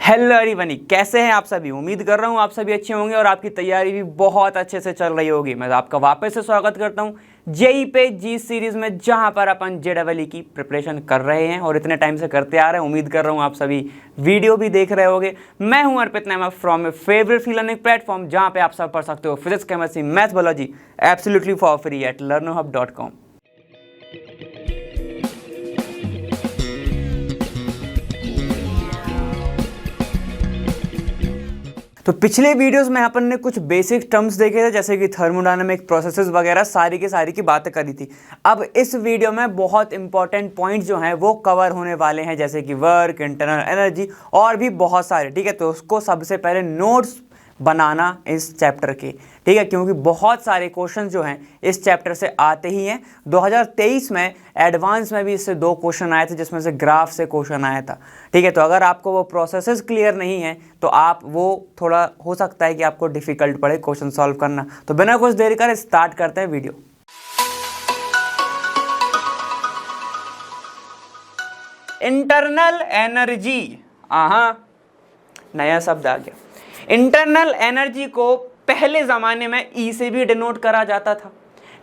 Hello everyone, कैसे हैं आप सभी। उम्मीद कर रहा हूं आप सभी अच्छे होंगे और आपकी तैयारी भी बहुत अच्छे से चल रही होगी। मैं आपका वापस से स्वागत करता हूं जेई पे जी सीरीज में, जहां पर अपन जेईई की प्रिपरेशन कर रहे हैं और इतने टाइम से करते आ रहे हैं। उम्मीद कर रहा हूं आप सभी वीडियो भी देख रहे होंगे। मैं हूं अर्पित नामा from A favourite free learning platform, जहां पे आप सब पढ़ सकते हो physics, chemistry, math, biology absolutely for free at learnerhub.com। तो पिछले वीडियोस में अपन ने कुछ बेसिक टर्म्स देखे थे, जैसे कि थर्मोडायनामिक प्रोसेसेस वगैरह सारी की बातें करी थी। अब इस वीडियो में बहुत इंपॉर्टेंट पॉइंट जो हैं वो कवर होने वाले हैं, जैसे कि वर्क, इंटरनल एनर्जी और भी बहुत सारे। ठीक है, तो उसको सबसे पहले नोट्स बनाना इस चैप्टर के, ठीक है, क्योंकि बहुत सारे क्वेश्चन जो हैं इस चैप्टर से आते ही हैं। 2023 में एडवांस में भी इससे 2 क्वेश्चन आए थे, जिसमें से ग्राफ से क्वेश्चन आया था। ठीक है, तो अगर आपको वो प्रोसेसेस क्लियर नहीं है तो आप वो थोड़ा हो सकता है कि आपको डिफिकल्ट पड़े क्वेश्चन सॉल्व करना। तो बिना कुछ देर कर स्टार्ट करते हैं वीडियो। इंटरनल एनर्जी, नया शब्द आ गया। इंटरनल एनर्जी को पहले ज़माने में ई से भी डिनोट करा जाता था,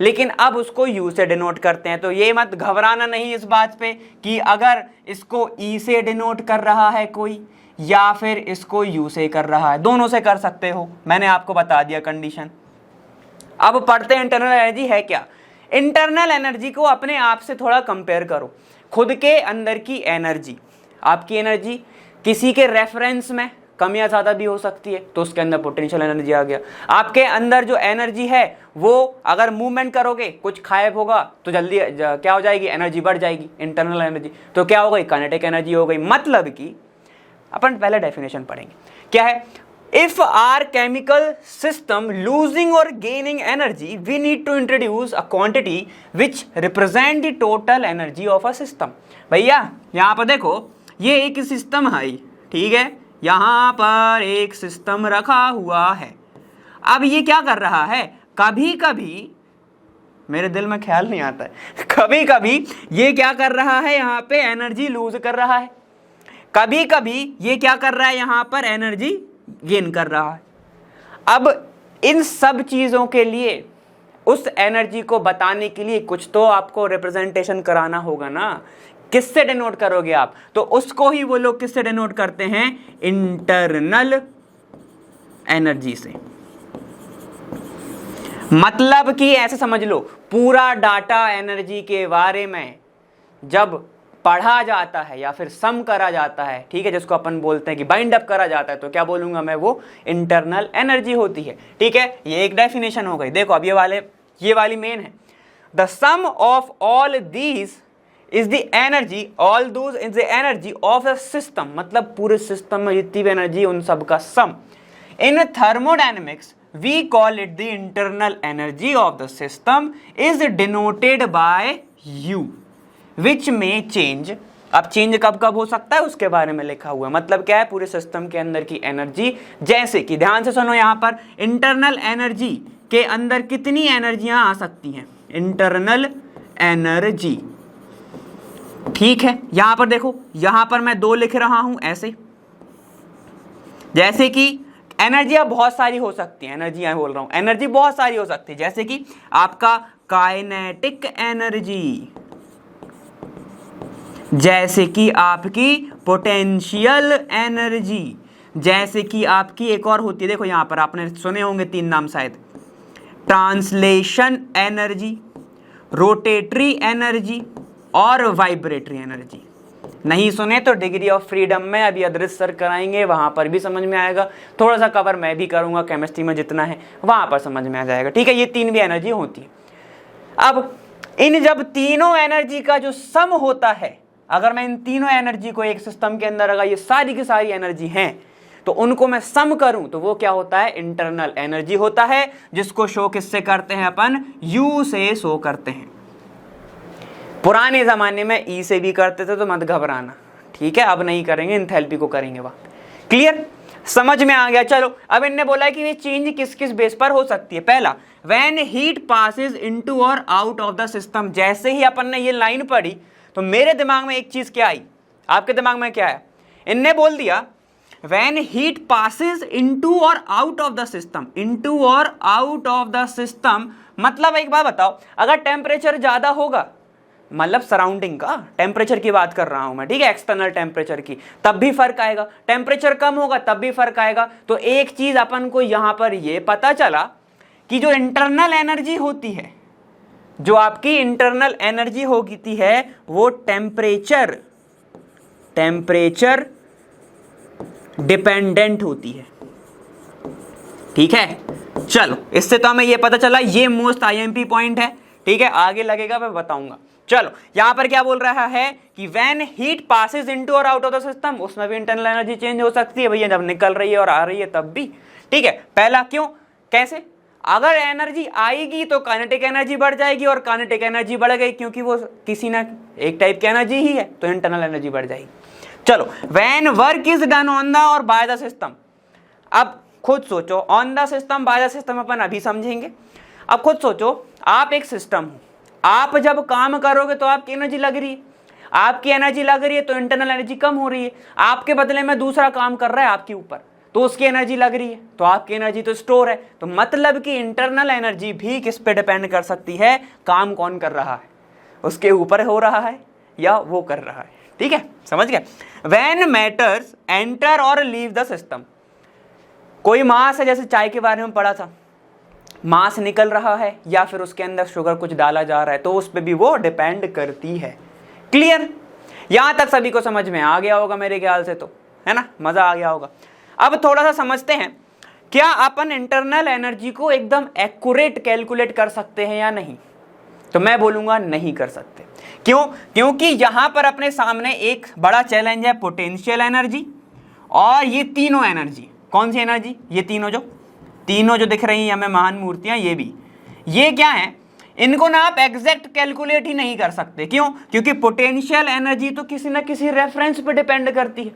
लेकिन अब उसको यू से डिनोट करते हैं। तो ये मत घबराना नहीं इस बात पे कि अगर इसको ई से डिनोट कर रहा है कोई या फिर इसको यू से कर रहा है, दोनों से कर सकते हो। मैंने आपको बता दिया कंडीशन। अब पढ़ते हैं इंटरनल एनर्जी है क्या। इंटरनल एनर्जी को अपने आप से थोड़ा कंपेयर करो। खुद के अंदर की एनर्जी, आपकी एनर्जी किसी के रेफरेंस में कम या ज़्यादा भी हो सकती है, तो उसके अंदर पोटेंशियल एनर्जी आ गया। आपके अंदर जो एनर्जी है वो अगर मूवमेंट करोगे, कुछ गायब होगा तो जल्दी क्या हो जाएगी, एनर्जी बढ़ जाएगी, इंटरनल एनर्जी। तो क्या हो गई, काइनेटिक एनर्जी हो गई। मतलब कि अपन पहले डेफिनेशन पढ़ेंगे, क्या है। If our chemical system losing और gaining energy, we need to introduce a quantity which represent the total energy of a system. भैया यहाँ पर देखो, ये एक सिस्टम है, ठीक है, यहां पर एक सिस्टम रखा हुआ है। अब ये क्या कर रहा है, कभी कभी मेरे दिल में ख्याल नहीं आता है, कभी कभी ये क्या कर रहा है, यहां पे एनर्जी लूज कर रहा है, कभी कभी ये क्या कर रहा है, यहां पर एनर्जी गेन कर रहा है। अब इन सब चीजों के लिए, उस एनर्जी को बताने के लिए कुछ तो आपको रिप्रेजेंटेशन कराना होगा ना। किससे डिनोट करोगे आप, तो उसको ही वो लोग किससे डिनोट करते हैं, इंटरनल एनर्जी से। मतलब कि ऐसे समझ लो, पूरा डाटा एनर्जी के बारे में जब पढ़ा जाता है या फिर सम करा जाता है, ठीक है, जिसको अपन बोलते हैं कि बाइंड अप करा जाता है, तो क्या बोलूंगा मैं, वो इंटरनल एनर्जी होती है। ठीक है, ये एक डेफिनेशन हो गई। देखो अब ये वाली मेन है। The sum of all these is the energy, all those is the energy of a system, मतलब पूरे सिस्टम में जितनी भी एनर्जी उन सब का सम। In thermodynamics we call it the internal energy of the system is denoted by U, which may change। अब change कब कब हो सकता है उसके बारे में लिखा हुआ है। मतलब क्या है, पूरे सिस्टम के अंदर की एनर्जी, जैसे कि ध्यान से सुनो, यहाँ पर इंटरनल एनर्जी के अंदर कितनी एनर्जियां आ सकती हैं, इंटरनल एनर्जी, ठीक है। यहां पर देखो, यहां पर मैं 2 लिख रहा हूं ऐसे, जैसे कि एनर्जियां बहुत सारी हो सकती हैं, एनर्जियां बोल रहा हूं, एनर्जी बहुत सारी हो सकती है, जैसे कि आपका काइनेटिक एनर्जी, जैसे कि आपकी पोटेंशियल एनर्जी, जैसे कि आपकी एक और होती है, देखो यहां पर आपने सुने होंगे 3 नाम शायद, ट्रांसलेशन एनर्जी, रोटेटरी एनर्जी और वाइब्रेटरी एनर्जी। नहीं सुने तो डिग्री ऑफ फ्रीडम में अभी अदृश्य सर कराएंगे, वहां पर भी समझ में आएगा। थोड़ा सा कवर मैं भी करूंगा केमिस्ट्री में, जितना है वहां पर समझ में आ जाएगा। ठीक है, ये 3 भी एनर्जी होती है। अब इन जब तीनों एनर्जी का जो सम होता है, अगर मैं इन तीनों एनर्जी को एक सिस्टम के अंदर, अगर ये सारी की सारी एनर्जी हैं, तो उनको मैं सम करूं तो वो क्या होता है, इंटरनल एनर्जी होता है, जिसको शो किससे करते हैं अपन, यू से शो करते हैं। पुराने जमाने में ई से भी करते थे, तो मत घबराना, ठीक है, अब नहीं करेंगे, एंथैल्पी को करेंगे वहां। क्लियर, समझ में आ गया। चलो अब इनने बोला कि ये चेंज किस किस बेस पर हो सकती है। पहला, व्हेन हीट पासेस इनटू और आउट ऑफ द सिस्टम। जैसे ही अपन ने ये लाइन पढ़ी तो मेरे दिमाग में एक चीज क्या आई, आपके दिमाग में क्या है, इनने बोल दिया व्हेन हीट पासिस इनटू और out of the system, into और आउट ऑफ द सिस्टम मतलब एक बात बताओ, अगर टेम्परेचर ज्यादा होगा, मतलब सराउंडिंग का टेम्परेचर की बात कर रहा हूं मैं, ठीक है, एक्सटर्नल टेम्परेचर की, तब भी फर्क आएगा, टेम्परेचर कम होगा तब भी फर्क आएगा। तो एक चीज अपन को यहां पर ये पता चला कि जो इंटरनल एनर्जी होती है, जो आपकी इंटरनल एनर्जी होती है, वो टेम्परेचर डिपेंडेंट होती है, ठीक है। चलो, इससे तो हमें ये पता चला, ये मोस्ट आईएमपी पॉइंट है, ठीक है, आगे लगेगा मैं बताऊंगा। चलो, यहां पर क्या बोल रहा है कि व्हेन हीट पासेस इनटू और आउट ऑफ द सिस्टम, उसमें भी इंटरनल एनर्जी चेंज हो सकती है भैया, जब निकल रही है और आ रही है तब भी, ठीक है। पहला क्यों, कैसे, अगर एनर्जी आएगी तो काइनेटिक एनर्जी बढ़ जाएगी, और काइनेटिक एनर्जी बढ़ गई क्योंकि वो किसी ना एक टाइप की एनर्जी ही है, तो इंटरनल एनर्जी बढ़ जाएगी। चलो, when work is done on the और बाय द सिस्टम, अब खुद सोचो, on the system by the system अपन अभी समझेंगे। अब खुद सोचो, आप एक सिस्टम हो, आप जब काम करोगे तो आपकी एनर्जी लग रही है, आपकी एनर्जी लग रही है तो इंटरनल एनर्जी कम हो रही है, आपके बदले में दूसरा काम कर रहा है आपके ऊपर, तो उसकी एनर्जी लग रही है, तो आपकी एनर्जी तो स्टोर है, तो मतलब कि इंटरनल एनर्जी भी किस पे डिपेंड कर सकती है, काम कौन कर रहा है, उसके ऊपर हो रहा है या वो कर रहा है, ठीक है, समझ गए। व्हेन मैटर्स एंटर और लीव द सिस्टम, कोई मास है, जैसे चाय के बारे में पढ़ा था, मास निकल रहा है या फिर उसके अंदर शुगर कुछ डाला जा रहा है, तो उस पर भी वो डिपेंड करती है। क्लियर, यहां तक सभी को समझ में आ गया होगा मेरे ख्याल से, तो है ना, मजा आ गया होगा। अब थोड़ा सा समझते हैं, क्या अपन इंटरनल एनर्जी को एकदम एक्यूरेट कैलकुलेट कर सकते हैं या नहीं, तो मैं बोलूंगा नहीं कर सकते। क्यों, क्योंकि यहां पर अपने सामने एक बड़ा चैलेंज है, पोटेंशियल एनर्जी और ये तीनों एनर्जी। कौन सी एनर्जी, ये तीनों जो दिख रही हैं हमें महान मूर्तियां, ये भी, ये क्या है, इनको ना आप एग्जैक्ट कैलकुलेट ही नहीं कर सकते। क्यों, क्योंकि पोटेंशियल एनर्जी तो किसी ना किसी रेफरेंस पे डिपेंड करती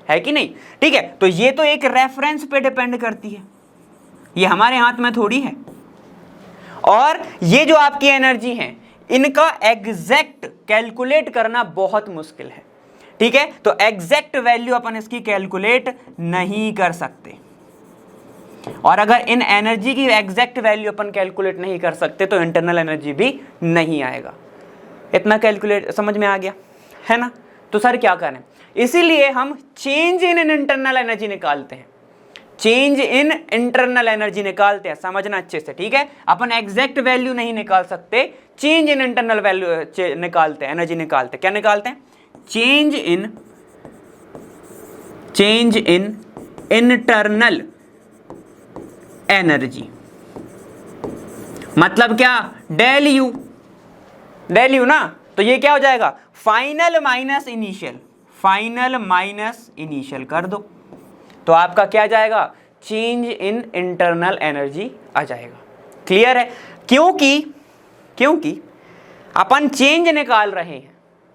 है कि नहीं, ठीक है, तो ये तो एक रेफरेंस पे डिपेंड करती है, ये हमारे हाथ में थोड़ी है। और ये जो आपकी एनर्जी है, इनका एग्जैक्ट कैलकुलेट करना बहुत मुश्किल है, ठीक है, तो एग्जैक्ट वैल्यू अपन इसकी कैलकुलेट नहीं कर सकते। और अगर इन एनर्जी की एग्जैक्ट वैल्यू अपन कैलकुलेट नहीं कर सकते तो इंटरनल एनर्जी भी नहीं आएगा। इतना कैलकुलेट समझ में आ गया है ना। तो सर क्या करें, इसीलिए हम चेंज इन इंटरनल एनर्जी निकालते हैं, चेंज इन इंटरनल एनर्जी निकालते हैं, समझना अच्छे से, ठीक है। अपन एग्जैक्ट वैल्यू नहीं निकाल सकते, चेंज इन इंटरनल वैल्यू निकालते हैं, एनर्जी निकालते हैं। क्या निकालते हैं, चेंज इन इंटरनल एनर्जी, मतलब क्या, डेल यू ना, तो ये क्या हो जाएगा, फाइनल माइनस इनिशियल कर दो, तो आपका क्या जाएगा, चेंज इन इंटरनल एनर्जी आ जाएगा। क्लियर है, क्योंकि अपन चेंज निकाल रहे हैं,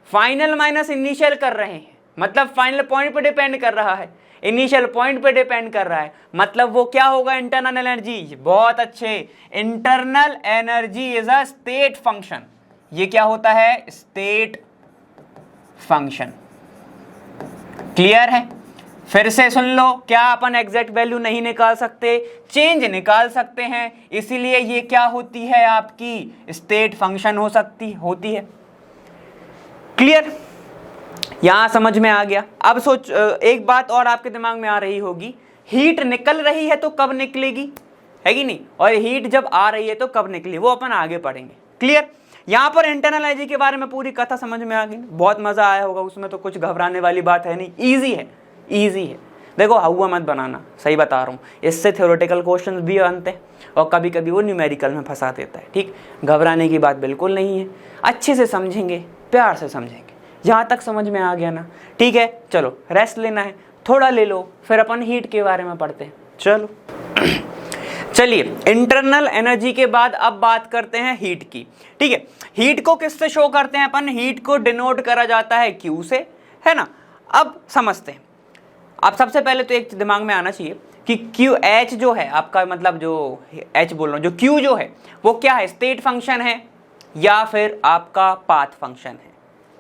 फाइनल माइनस इनिशियल कर रहे हैं, मतलब फाइनल पॉइंट पे डिपेंड कर रहा है, इनिशियल पॉइंट पे डिपेंड कर रहा है, मतलब वो क्या होगा, इंटरनल एनर्जी। बहुत अच्छे, internal energy is a state function. ये क्या होता है, स्टेट फंक्शन। क्लियर है, फिर से सुन लो, क्या अपन एग्जैक्ट वैल्यू नहीं निकाल सकते, चेंज निकाल सकते हैं, इसीलिए ये क्या होती है, आपकी स्टेट फंक्शन होती है। क्लियर, यहां समझ में आ गया। अब सोच, एक बात और आपके दिमाग में आ रही होगी, हीट निकल रही है तो कब निकलेगी, है कि नहीं, और हीट जब आ रही है तो कब निकली, वो अपन आगे पढ़ेंगे। क्लियर, यहां पर इंटरनल एनर्जी के बारे में पूरी कथा समझ में आ गई, बहुत मजा आया होगा, उसमें तो कुछ घबराने वाली बात है नहीं, इजी है। देखो हुआ मत बनाना, सही बता रहा हूँ, इससे थ्योरेटिकल क्वेश्चंस भी बनते हैं और कभी कभी वो न्यूमेरिकल में फंसा देता है, ठीक, घबराने की बात बिल्कुल नहीं है, अच्छे से समझेंगे, प्यार से समझेंगे। यहां तक समझ में आ गया ना, ठीक है। चलो, रेस्ट लेना है, थोड़ा ले लो, फिर अपन हीट के बारे में पढ़ते हैं। चलो चलिए, इंटरनल एनर्जी के बाद अब बात करते हैं हीट की, ठीक है। हीट को किससे शो करते हैं अपन, हीट को डिनोट करा जाता है Q से, है ना। अब समझते हैं, अब सबसे पहले तो एक दिमाग में आना चाहिए कि QH जो है आपका, मतलब जो H बोल रहा हूं, जो Q जो है वो क्या है, स्टेट फंक्शन है या फिर आपका पाथ फंक्शन है,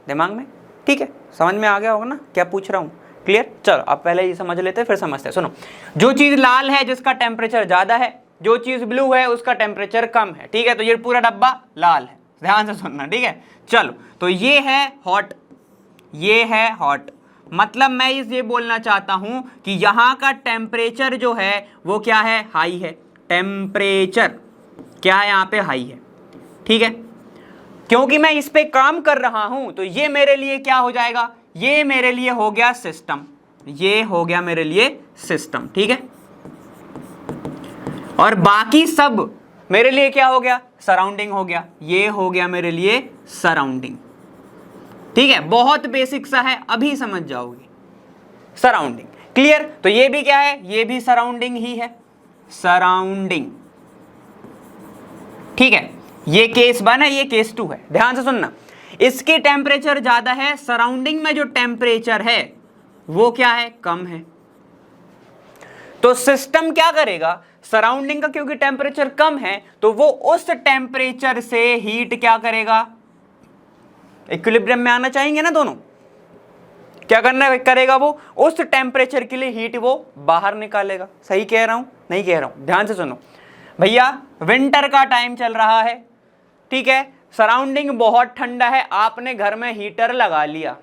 दिमाग में, ठीक है, समझ में आ गया होगा ना क्या पूछ रहा हूं, क्लियर? चलो अब पहले ये समझ लेते हैं फिर समझते हैं। सुनो, जो चीज लाल है जिसका टेम्परेचर ज्यादा है, जो चीज ब्लू है उसका टेम्परेचर कम है, ठीक है? तो ये पूरा डब्बा लाल है, ध्यान से सुनना, ठीक है? चलो, तो ये है हॉट, ये है हॉट, मतलब मैं ये बोलना चाहता हूं कि यहां का टेम्परेचर जो है वो क्या है? हाई है। टेम्परेचर क्या है? यहां पे हाई है, ठीक है? क्योंकि मैं इस पे काम कर रहा हूं तो ये मेरे लिए क्या हो जाएगा? ये मेरे लिए हो गया सिस्टम, ये हो गया मेरे लिए सिस्टम, ठीक है? और बाकी सब मेरे लिए क्या हो गया? सराउंडिंग हो गया, ये हो गया मेरे लिए सराउंडिंग, ठीक है? बहुत बेसिक सा है, अभी समझ जाओगे। Surrounding, clear? तो ये भी क्या है? ये भी सराउंडिंग ही है, सराउंडिंग, ठीक है? ये केस 1 है, ये केस 2 है, ध्यान से सुनना। इसकी टेम्परेचर ज्यादा है, सराउंडिंग में जो टेम्परेचर है वो क्या है? कम है। तो सिस्टम क्या करेगा? सराउंडिंग का क्योंकि टेम्परेचर कम है तो वो उस टेम्परेचर से हीट क्या करेगा? इक्विलिब्रियम में आना चाहेंगे ना दोनों, क्या करना करेगा? वो उस टेम्परेचर के लिए हीट वो बाहर निकालेगा। सही कह रहा हूं? नहीं कह रहा हूं? ध्यान से सुनो भैया, विंटर का टाइम चल रहा है, ठीक है? सराउंडिंग बहुत ठंडा है, आपने घर में हीटर लगा लिया,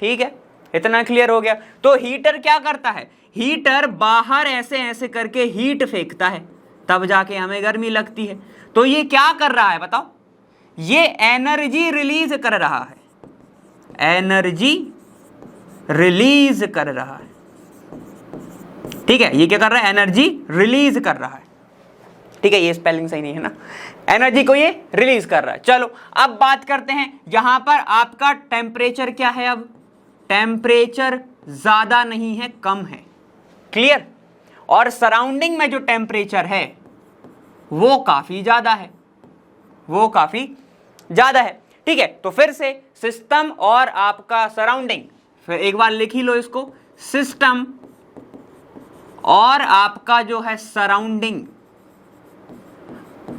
ठीक है? इतना क्लियर हो गया? तो हीटर क्या करता है? हीटर बाहर ऐसे ऐसे करके हीट फेंकता है, तब जाके हमें गर्मी लगती है। तो ये क्या कर रहा है बताओ? ये एनर्जी रिलीज कर रहा है, एनर्जी रिलीज कर रहा है, ठीक है? ये क्या कर रहा है? एनर्जी रिलीज कर रहा है, ठीक है? ये स्पेलिंग सही नहीं है ना, एनर्जी को ये रिलीज कर रहा है। चलो अब बात करते हैं, यहां पर आपका टेम्परेचर क्या है? अब टेम्परेचर ज्यादा नहीं है, कम है, क्लियर? और सराउंडिंग में जो टेम्परेचर है वो काफी ज्यादा है, वो काफी ज्यादा है, ठीक है? तो फिर से सिस्टम और आपका सराउंडिंग, फिर एक बार लिख ही लो इसको, सिस्टम और आपका जो है सराउंडिंग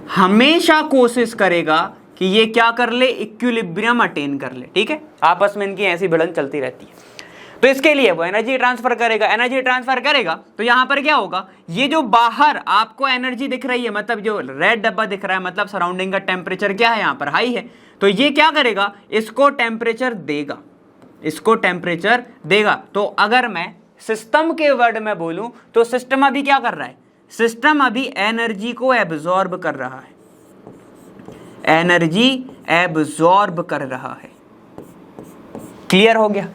हमेशा कोशिश करेगा कि ये क्या कर ले? इक्विलिब्रियम अटेन कर ले, ठीक है? आपस में इनकी ऐसी भिड़न चलती रहती है। तो इसके लिए वो एनर्जी ट्रांसफर करेगा, एनर्जी ट्रांसफर करेगा तो यहां पर क्या होगा? ये जो बाहर आपको एनर्जी दिख रही है, मतलब जो रेड डब्बा दिख रहा है, मतलब सराउंडिंग का टेम्परेचर क्या है? यहां पर हाई है। तो ये क्या करेगा? इसको टेम्परेचर देगा, इसको टेम्परेचर देगा। तो अगर मैं सिस्टम के वर्ड में बोलूं तो सिस्टम अभी क्या कर रहा है? सिस्टम अभी एनर्जी को एब्जॉर्ब कर रहा है, एनर्जी एब्जॉर्ब कर रहा है। क्लियर हो गया?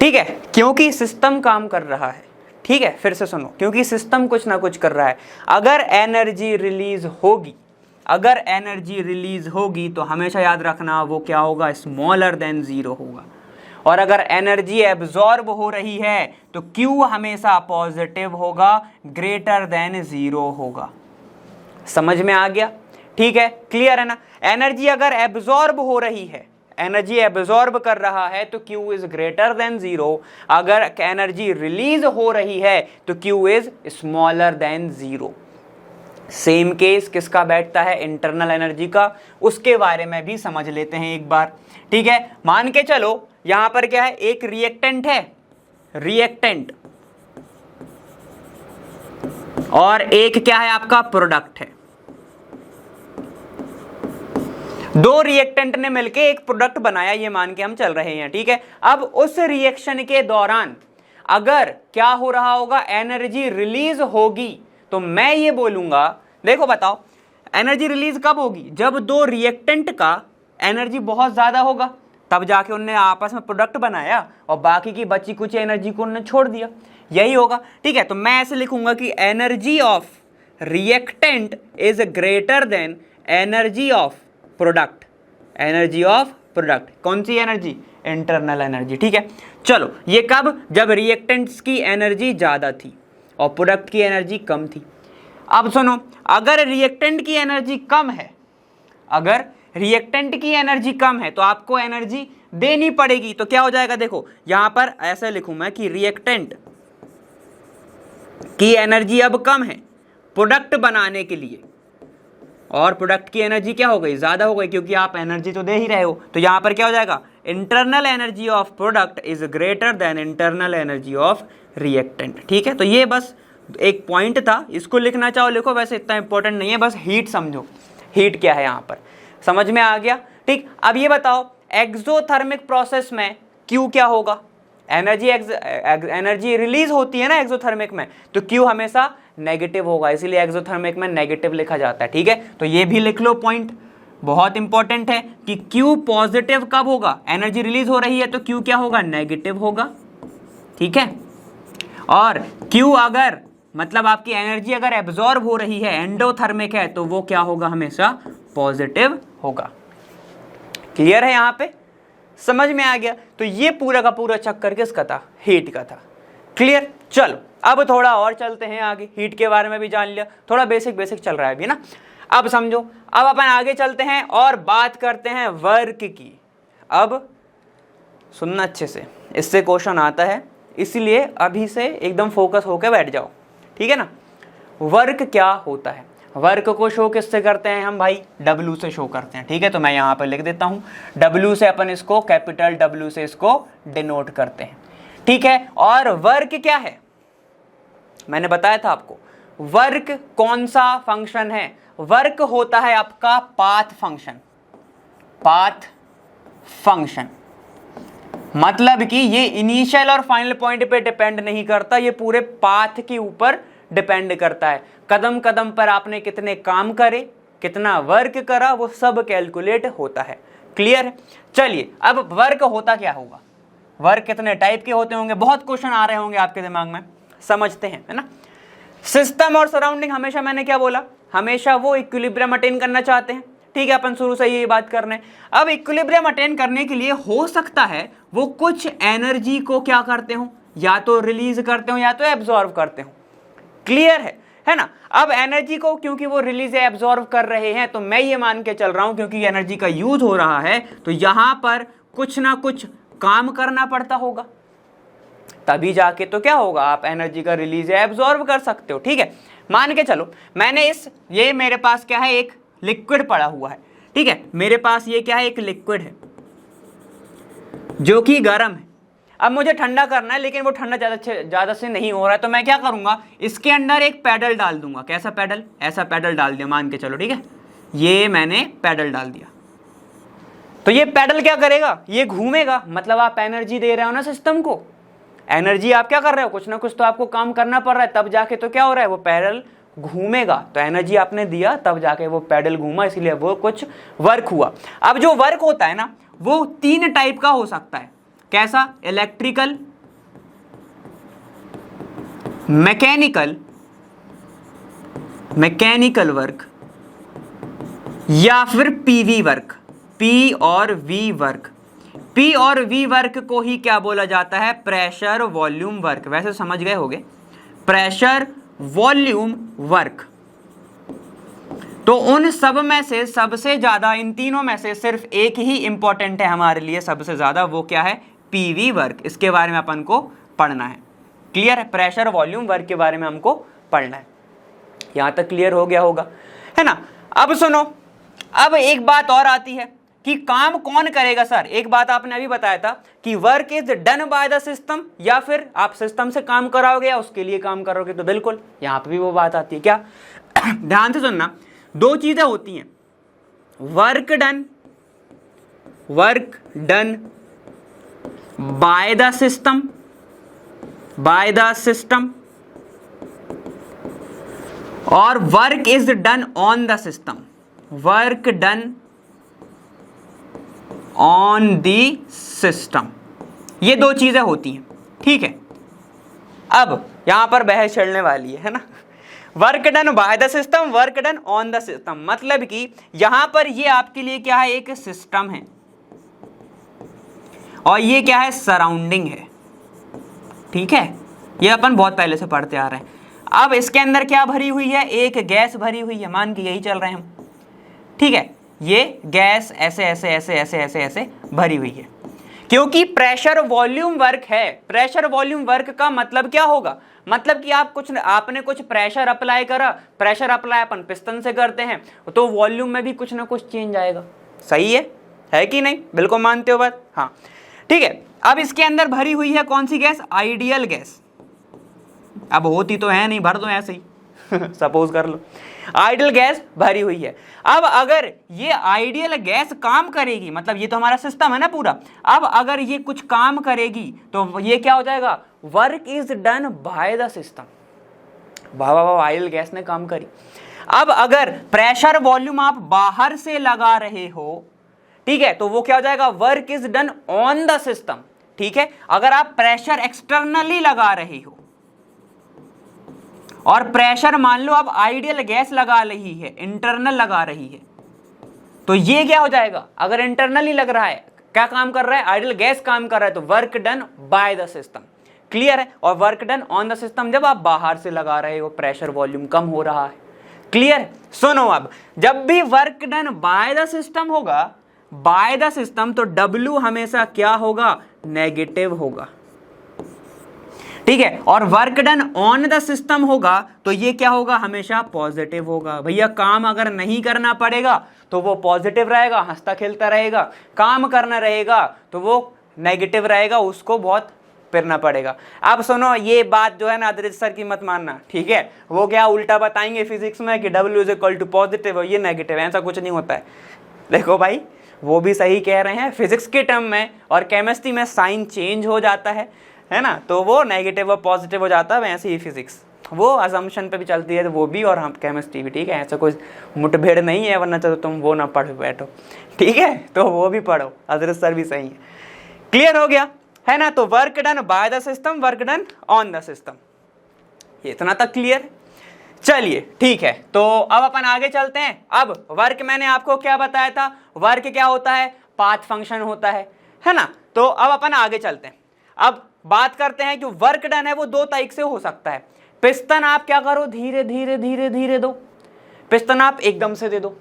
ठीक है, क्योंकि सिस्टम काम कर रहा है, ठीक है? फिर से सुनो, क्योंकि सिस्टम कुछ ना कुछ कर रहा है। अगर एनर्जी रिलीज होगी, अगर एनर्जी रिलीज होगी तो हमेशा याद रखना वो क्या होगा? स्मॉलर देन जीरो होगा। और अगर एनर्जी एब्जॉर्ब हो रही है तो Q हमेशा पॉजिटिव होगा, ग्रेटर देन जीरो होगा। समझ में आ गया? ठीक है, क्लियर है ना? एनर्जी अगर एब्जॉर्ब हो रही है, एनर्जी एब्जॉर्ब कर रहा है तो Q is greater than zero. अगर एनर्जी रिलीज हो रही है तो Q is smaller than zero. Same case किसका बैठता है? इंटरनल एनर्जी का। उसके बारे में भी समझ लेते हैं एक बार, ठीक है? मान के चलो यहां पर क्या है? एक रिएक्टेंट है, रिएक्टेंट, और एक क्या है? आपका प्रोडक्ट है। दो रिएक्टेंट ने मिलके एक प्रोडक्ट बनाया, ये मान के हम चल रहे हैं, ठीक है? अब उस रिएक्शन के दौरान अगर क्या हो रहा होगा? एनर्जी रिलीज होगी। तो मैं ये बोलूंगा, देखो बताओ एनर्जी रिलीज कब होगी? जब दो रिएक्टेंट का एनर्जी बहुत ज्यादा होगा, तब जाके उनने आपस में प्रोडक्ट बनाया और बाकी की बची कुछ एनर्जी को उन्होंने छोड़ दिया, यही होगा, ठीक है? तो मैं ऐसे लिखूंगा कि energy of reactant is greater than energy of product. Energy of product कौन सी एनर्जी? इंटरनल एनर्जी, ठीक है? चलो ये कब? जब रिएक्टेंट्स की एनर्जी ज्यादा थी और प्रोडक्ट की एनर्जी कम थी। अब सुनो, अगर रिएक्टेंट की एनर्जी कम है, अगर रिएक्टेंट की एनर्जी कम है तो आपको एनर्जी देनी पड़ेगी। तो क्या हो जाएगा? देखो यहां पर ऐसे लिखूं मैं कि रिएक्टेंट की एनर्जी अब कम है प्रोडक्ट बनाने के लिए, और प्रोडक्ट की एनर्जी क्या हो गई? ज्यादा हो गई, क्योंकि आप एनर्जी तो दे ही रहे हो। तो यहां पर क्या हो जाएगा? Internal energy of product is greater than internal energy of reactant. ठीक है, तो ये बस एक पॉइंट था, इसको लिखना चाहो लिखो, वैसे इतना इंपॉर्टेंट नहीं है, बस हीट समझो, हीट क्या है यहाँ पर, समझ में आ गया। ठीक, अब ये बताओ एक्सोथर्मिक प्रोसेस में क्यू क्या होगा, एनर्जी रिलीज होती है ना एक्सोथर्मिक में, तो क्यू हमेशा नेगेटिव होगा, इसीलिए एक्सोथर्मिक में नेगेटिव लिखा जाता है। ठीक है, तो ये भी लिख लो, पॉइंट बहुत इंपॉर्टेंट है कि क्यू पॉजिटिव कब होगा, एनर्जी रिलीज हो रही है तो क्यू क्या होगा, नेगेटिव होगा। ठीक है, और क्यू अगर मतलब आपकी एनर्जी अगर एब्जॉर्ब हो रही है, एंडोथर्मिक है, तो वो क्या होगा, हमेशा पॉजिटिव होगा। क्लियर है, यहां पे समझ में आ गया। तो ये पूरा का पूरा चक्कर किसका था, हीट का था। क्लियर, चलो अब थोड़ा और चलते हैं आगे, हीट के बारे में भी जान लिया, थोड़ा बेसिक चल रहा है अभी ना। अब समझो, अब अपन आगे चलते हैं और बात करते हैं वर्क की। अब सुनना अच्छे से, इससे क्वेश्चन आता है, इसलिए अभी से एकदम फोकस होकर बैठ जाओ। ठीक है ना, वर्क क्या होता है, वर्क को शो किससे करते हैं हम भाई, W से शो करते हैं। ठीक है, तो मैं यहां पर लिख देता हूं, W से अपन इसको, कैपिटल W से इसको डिनोट करते हैं। ठीक है, और वर्क क्या है, मैंने बताया था आपको, वर्क कौन सा फंक्शन है, वर्क होता है आपका पाथ फंक्शन। पाथ फंक्शन मतलब कि ये इनिशियल और फाइनल पॉइंट पे डिपेंड नहीं करता, ये पूरे पाथ के ऊपर डिपेंड करता है। कदम कदम पर आपने कितने काम करे, कितना वर्क करा, वो सब कैलकुलेट होता है। क्लियर है, चलिए अब वर्क होता क्या होगा, वर्क कितने टाइप के होते होंगे, बहुत क्वेश्चन आ रहे होंगे आपके दिमाग में, समझते हैं, है ना। सिस्टम और सराउंडिंग हमेशा, मैंने क्या बोला, हमेशा वो इक्विलिब्रियम अटेन करना चाहते हैं। ठीक है, अपन शुरू से यही बात कर रहे हैं। अब इक्विलिब्रियम अटेन करने के लिए हो सकता है वो कुछ एनर्जी को क्या करते हो, या तो रिलीज करते हो या तो एब्जॉर्व करते हो। क्लियर है ना। अब एनर्जी को क्योंकि वो रिलीज एब्जॉर्व कर रहे हैं, तो मैं ये मान के चल रहा हूं क्योंकि एनर्जी का यूज हो रहा है, तो यहां पर कुछ ना कुछ काम करना पड़ता होगा, तभी जाके तो क्या होगा, आप एनर्जी का रिलीज एब्जॉर्व कर सकते हो। ठीक है, मान के चलो मैंने ये मेरे पास क्या है, एक लिक्विड पड़ा हुआ है। ठीक है, मेरे पास ये क्या है, एक लिक्विड है जो कि गर्म है। अब मुझे ठंडा करना है, लेकिन वो ठंडा ज्यादा से नहीं हो रहा है, तो मैं क्या करूंगा, इसके अंदर एक पैडल डाल दूंगा। कैसा पैडल, ऐसा पैडल डाल दिया मान के चलो। ठीक है, ये मैंने पैडल डाल दिया, तो ये पैडल क्या करेगा, ये घूमेगा, मतलब आप एनर्जी दे रहे हो ना सिस्टम को, एनर्जी आप क्या कर रहे हो, कुछ ना कुछ तो आपको काम करना पड़ रहा है, तब जाके तो क्या हो रहा है, वो पैडल घूमेगा। तो एनर्जी आपने दिया तब जाके वो पैडल घूमा, इसलिए वो कुछ वर्क हुआ। अब जो वर्क होता है ना, वो 3 टाइप का हो सकता है। कैसा, इलेक्ट्रिकल, मैकेनिकल वर्क, या फिर पीवी वर्क, पी और वी वर्क। पी और वी वर्क को ही क्या बोला जाता है, प्रेशर वॉल्यूम वर्क। वैसे समझ गए होगे, प्रेशर वॉल्यूम वर्क। तो उन सब में से सबसे ज्यादा, इन तीनों में से सिर्फ एक ही इंपॉर्टेंट है हमारे लिए सबसे ज्यादा, वो क्या है, पीवी वर्क। इसके बारे में अपन को पढ़ना है। क्लियर है, प्रेशर वॉल्यूम वर्क के बारे में हमको पढ़ना है। यहां तक क्लियर हो गया होगा, है ना। अब सुनो, अब एक बात और आती है कि काम कौन करेगा सर। एक बात आपने अभी बताया था कि work is done by the system, या फिर आप सिस्टम से काम कराओगे या उसके लिए काम करोगे। तो बिल्कुल यहां पे भी वो बात आती है। क्या, ध्यान से सुनना, 2 चीजें होती हैं, work done by the system, और work is done on the system, work done on the system. ये 2 चीजें होती हैं। ठीक है, अब यहां पर बहस चलने वाली है ना। Work done by the system, work done on the system, मतलब कि यहां पर ये आपके लिए क्या है, एक सिस्टम है, और ये क्या है, सराउंडिंग है। ठीक है, ये अपन बहुत पहले से पढ़ते आ रहे हैं। अब इसके अंदर क्या भरी हुई है, एक गैस भरी हुई है, मान के यही चल रहे हैं हम। ठीक है, ये गैस ऐसे ऐसे ऐसे ऐसे ऐसे ऐसे भरी हुई है, क्योंकि प्रेशर वॉल्यूम वर्क है। प्रेशर वॉल्यूम वर्क का मतलब क्या होगा, मतलब कि आपने कुछ प्रेशर अप्लाई करा, प्रेशर अप्लाई अपन पिस्टन से करते हैं, तो वॉल्यूम में भी कुछ ना कुछ चेंज आएगा। सही है है कि नहीं, बिल्कुल मानते हो बात, हाँ ठीक है। अब इसके अंदर भरी हुई है कौन सी गैस, आइडियल गैस। अब होती तो है नहीं, भर दो ऐसे ही सपोज कर लो आइडियल गैस भरी हुई है। अब अगर ये आइडियल गैस काम करेगी, मतलब ये तो हमारा सिस्टम है ना पूरा, अब अगर ये कुछ काम करेगी तो ये क्या हो जाएगा, work is done by the system. वाह वाह वाह, आइडियल गैस ने काम करी। अब अगर प्रेशर वॉल्यूम आप बाहर से लगा रहे हो, ठीक है, तो वो क्या हो जाएगा, work is done on the system. ठीक है, अगर आप प्रेशर एक्सटर्नली लगा रहे हो और प्रेशर मान लो अब आइडियल गैस लगा रही है, इंटरनल लगा रही है, तो ये क्या हो जाएगा, अगर इंटरनली लग रहा है, क्या काम कर रहा है, आइडियल गैस काम कर रहा है, तो work done by the system. Clear है, और work done on the system जब आप बाहर से लगा रहे हो, प्रेशर वॉल्यूम कम हो रहा है। क्लियर, सुनो अब, जब भी work done by the system होगा, बाय द सिस्टम, तो W हमेशा क्या होगा, नेगेटिव होगा। ठीक है, और work done on the system होगा तो ये क्या होगा, हमेशा पॉजिटिव होगा। भैया काम अगर नहीं करना पड़ेगा तो वो पॉजिटिव रहेगा, हंसता खेलता रहेगा, काम करना रहेगा तो वो नेगेटिव रहेगा, उसको बहुत फिरना पड़ेगा। अब सुनो, ये बात जो है ना अदृत सर की मत मानना, ठीक है, वो क्या उल्टा बताएंगे फिजिक्स में कि W is equal to positive और ये नेगेटिव, ऐसा कुछ नहीं होता है। देखो भाई, वो भी सही कह रहे हैं, फिजिक्स के टर्म में और केमिस्ट्री में साइन चेंज हो जाता है ना, तो वो नेगेटिव और पॉजिटिव हो जाता है, वैसे ही फिजिक्स वो असम्पशन पे भी चलती है, तो वो भी और हम केमिस्ट्री भी। ठीक है, ऐसा कोई मुठभेड़ नहीं है, वरना तो तुम वो ना पढ़ बैठो। ठीक है, तो वो भी पढ़ो, अदृत सर भी सही है। क्लियर हो गया है ना, तो work done by the system, work done on the system, इतना तक क्लियर। चलिए ठीक है, तो अब अपन आगे चलते हैं। अब वर्क मैंने आपको क्या बताया था, वर्क क्या होता है, पाथ फंक्शन होता है ना। तो अब अपन आगे चलते हैं, अब बात करते हैं कि वर्क डन है वो दो तरीके से हो सकता है। पिस्टन आप क्या करो, धीरे धीरे धीरे धीरे दो, पिस्टन आप एकदम से दे दो।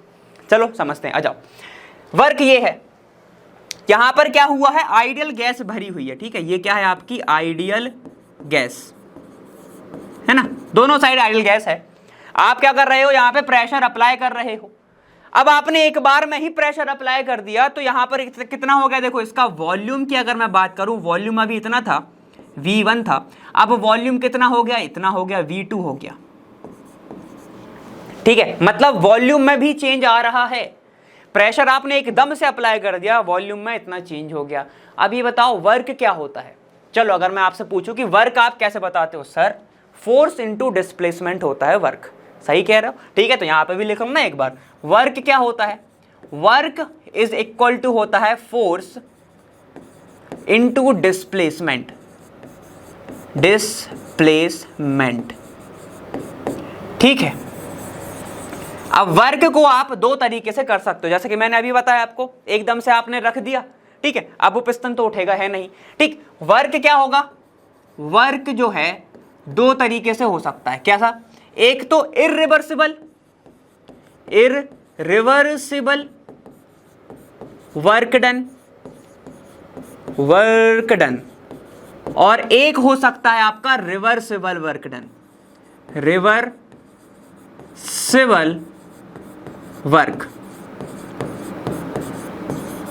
चलो समझते हैं, आ जाओ। वर्क ये है, यहां पर क्या हुआ है, आइडियल गैस भरी हुई है। ठीक है, ये क्या है आपकी आइडियल गैस है ना, दोनों साइड आइडियल गैस है। आप क्या कर रहे हो, यहां पे प्रेशर अप्लाई कर रहे हो। अब आपने एक बार में ही प्रेशर अप्लाई कर दिया तो यहां पर कितना हो गया, देखो इसका वॉल्यूम की अगर मैं बात करूं, वॉल्यूम अभी इतना था, V1 था, अब वॉल्यूम कितना हो गया, इतना हो गया, V2 हो गया। ठीक है, मतलब वॉल्यूम में भी चेंज आ रहा है। प्रेशर आपने एकदम से अप्लाई कर दिया, वॉल्यूम में इतना चेंज हो गया। अब ये बताओ वर्क क्या होता है। चलो अगर मैं आपसे पूछूं कि वर्क आप कैसे बताते हो, सर फोर्स इनटू डिस्प्लेसमेंट होता है वर्क। सही कह रहे हो, ठीक है, तो यहां पे भी लिखो ना एक बार, वर्क क्या होता है, वर्क इज इक्वल टू होता है फोर्स इनटू डिस्प्लेसमेंट, डिस्प्लेसमेंट। ठीक है, अब वर्क को आप दो तरीके से कर सकते हो, जैसे कि मैंने अभी बताया आपको, एकदम से आपने रख दिया, ठीक है, अब वो पिस्टन तो उठेगा है नहीं। ठीक, वर्क क्या होगा, वर्क जो है दो तरीके से हो सकता है। कैसा, एक तो irreversible, irreversible work done, work done, और एक हो सकता है आपका reversible work done, reversible work.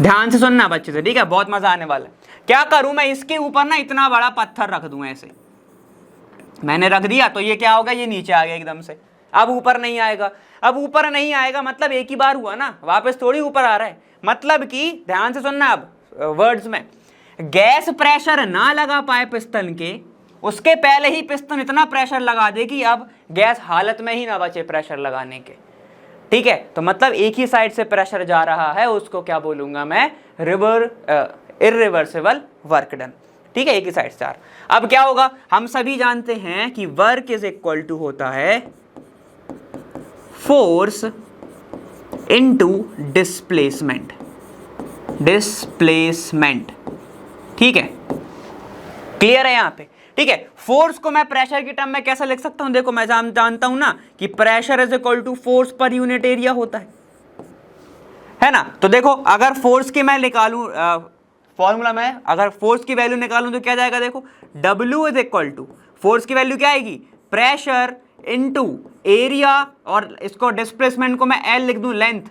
ध्यान से सुनना बच्चे से, ठीक है, बहुत मजा आने वाला है। क्या करूं मैं, इसके ऊपर ना इतना बड़ा पत्थर रख दूं, ऐसे मैंने रख दिया तो ये क्या होगा, ये नीचे आ गया एकदम से, अब ऊपर नहीं आएगा। अब ऊपर नहीं आएगा मतलब एक ही बार हुआ ना, वापस थोड़ी ऊपर आ रहा है। मतलब कि ध्यान से सुनना अब वर्ड्स में, गैस प्रेशर ना लगा पाए पिस्टन के, उसके पहले ही पिस्टन इतना प्रेशर लगा दे कि अब गैस हालत में ही ना बचे प्रेशर लगाने के। ठीक है, तो मतलब एक ही साइड से प्रेशर जा रहा है, उसको क्या बोलूंगा मैं, इररिवर्सिबल वर्क डन। ठीक है, एक ही साइड से। अब क्या होगा, हम सभी जानते हैं कि वर्क इज इक्वल टू होता है फोर्स इनटू डिस्प्लेसमेंट, डिस्प्लेसमेंट। ठीक है, क्लियर है यहां पे। ठीक है, फोर्स को मैं प्रेशर की टर्म में कैसे लिख सकता हूं, देखो मैं जानता हूं ना कि pressure is equal to force per unit area होता है ना। तो देखो अगर फोर्स की मैं निकालूं फॉर्मूला में, अगर फोर्स की वैल्यू निकालूं तो क्या जाएगा, देखो W is equal to, force की वैल्यू क्या आएगी, प्रेशर इनटू एरिया, और इसको डिस्प्लेसमेंट को मैं L लिख दूं, लेंथ।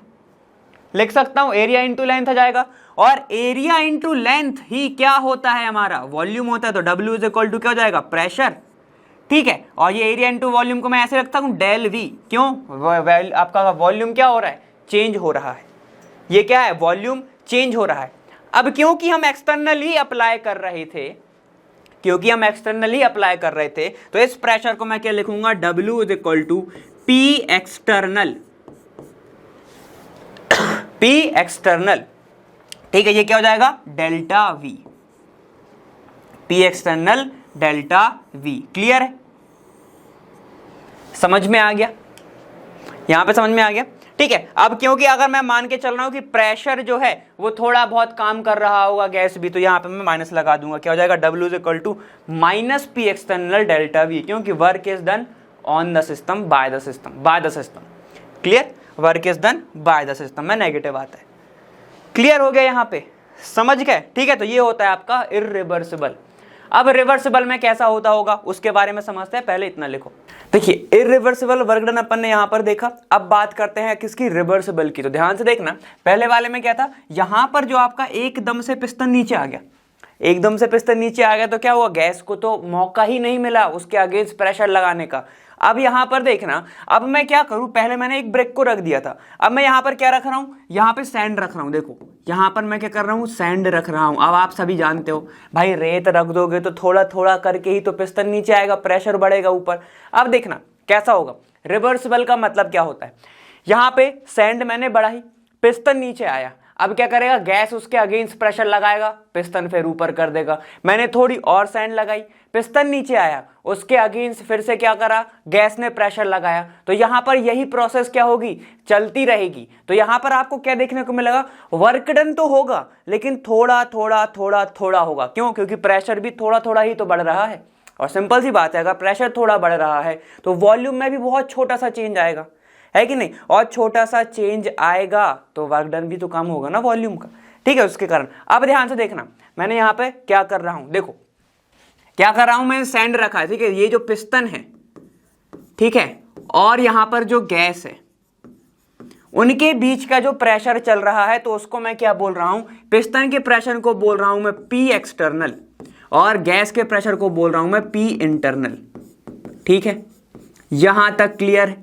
लिख सकता हूं, एरिया इंटू लेंथ आ जाएगा, और एरिया इंटू लेंथ ही क्या होता है हमारा, वॉल्यूम होता है। तो W इज इक्वल टू क्या हो जाएगा, प्रेशर, ठीक है। और ये एरिया इंटू वॉल्यूम को मैं ऐसे रखता हूं डेल V, क्यों, आपका वॉल्यूम क्या हो रहा है, चेंज हो रहा है, ये क्या है, वॉल्यूम चेंज हो रहा है। अब क्योंकि हम एक्सटर्नली अप्लाई कर रहे थे, तो इस प्रेशर को मैं क्या लिखूंगा, W is equal to P external, ठीक है, ये क्या हो जाएगा, delta V, P external delta V। Clear है, समझ में आ गया, यहां पे समझ में आ गया, ठीक है। अब क्योंकि अगर मैं मान के चल रहा हूं कि प्रेशर जो है वो थोड़ा बहुत काम कर रहा होगा, गैस भी, तो यहां पे मैं माइनस लगा दूंगा, क्या हो जाएगा, W is equal to minus P external delta V, क्योंकि work is done on the system by the system. Clear, work is done by the system में नेगेटिव आता है। क्लियर हो गया, यहां पे समझ गए, ठीक है। तो ये होता है आपका इररिवर्सिबल। अब रिवर्सिबल में कैसा होता होगा उसके बारे में समझते हैं, पहले इतना लिखो। देखिए इररिवर्सिबल वर्क डन अपन ने यहां पर देखा, अब बात करते हैं किसकी, रिवर्सिबल की। तो ध्यान से देखना, पहले वाले में क्या था, यहां पर जो आपका एकदम से पिस्टन नीचे आ गया, तो क्या हुआ, गैस को तो मौका ही नहीं मिला उसके अगेंस्ट प्रेशर लगाने का। अब यहां पर देखना, अब मैं क्या करूं, पहले मैंने एक ब्रेक को रख दिया था, अब मैं यहां पर क्या रख रहा हूं, यहां पे सैंड रख रहा हूं। देखो यहां पर मैं क्या कर रहा हूं, सैंड रख रहा हूं। अब आप सभी जानते हो भाई, रेत रख दोगे तो थोड़ा थोड़ा करके ही तो पिस्टन नीचे आएगा, प्रेशर बढ़ेगा ऊपर। अब देखना कैसा होगा, रिवर्सिबल का मतलब क्या होता है, यहां पे सैंड मैंने बढ़ाई, पिस्टन नीचे आया, अब क्या करेगा, गैस उसके अगेंस्ट प्रेशर लगाएगा, पिस्टन फिर ऊपर कर देगा। मैंने थोड़ी और सैंड लगाई, पिस्टन नीचे आया, उसके अगेंस्ट फिर से क्या करा, गैस ने प्रेशर लगाया। तो यहां पर यही प्रोसेस क्या होगी, चलती रहेगी। तो यहां पर आपको क्या देखने को मिलेगा, वर्क डन तो होगा लेकिन थोड़ा थोड़ा होगा। क्यों, क्योंकि प्रेशर भी थोड़ा थोड़ा ही तो बढ़ रहा है, और सिंपल सी बात है, अगर प्रेशर थोड़ा बढ़ रहा है तो वॉल्यूम में भी बहुत छोटा सा चेंज आएगा, है कि नहीं, और छोटा सा चेंज आएगा तो वर्क डन भी तो कम होगा ना वॉल्यूम का, ठीक है, उसके कारण। अब ध्यान से देखना, मैंने यहां पे क्या कर रहा हूं, देखो क्या कर रहा हूं, मैं सैंड रखा है, ठीक है, ये जो पिस्टन है, ठीक है, और यहां पर जो गैस है, उनके बीच का जो प्रेशर चल रहा है, तो उसको मैं क्या बोल रहा हूं, पिस्टन के प्रेशर को बोल रहा हूं मैं P एक्सटर्नल, और गैस के प्रेशर को बोल रहा हूं मैं P इंटरनल, ठीक है, यहां तक क्लियर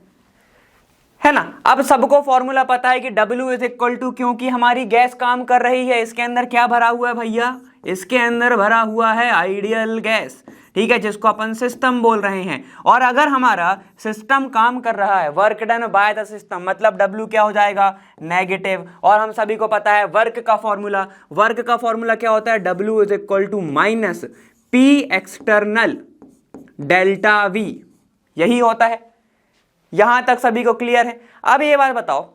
है ना। अब सबको फॉर्मूला पता है कि W इज इक्वल टू, क्योंकि हमारी गैस काम कर रही है, इसके अंदर क्या भरा हुआ है भैया, इसके अंदर भरा हुआ है आइडियल गैस, ठीक है, जिसको अपन सिस्टम बोल रहे हैं। और अगर हमारा सिस्टम काम कर रहा है, work done by the system, मतलब W क्या हो जाएगा, नेगेटिव। और हम सभी को पता है वर्क का फॉर्मूला क्या होता है, W is equal to minus P external delta V, यही होता है। यहां तक सभी को क्लियर है। अब ये बात बताओ,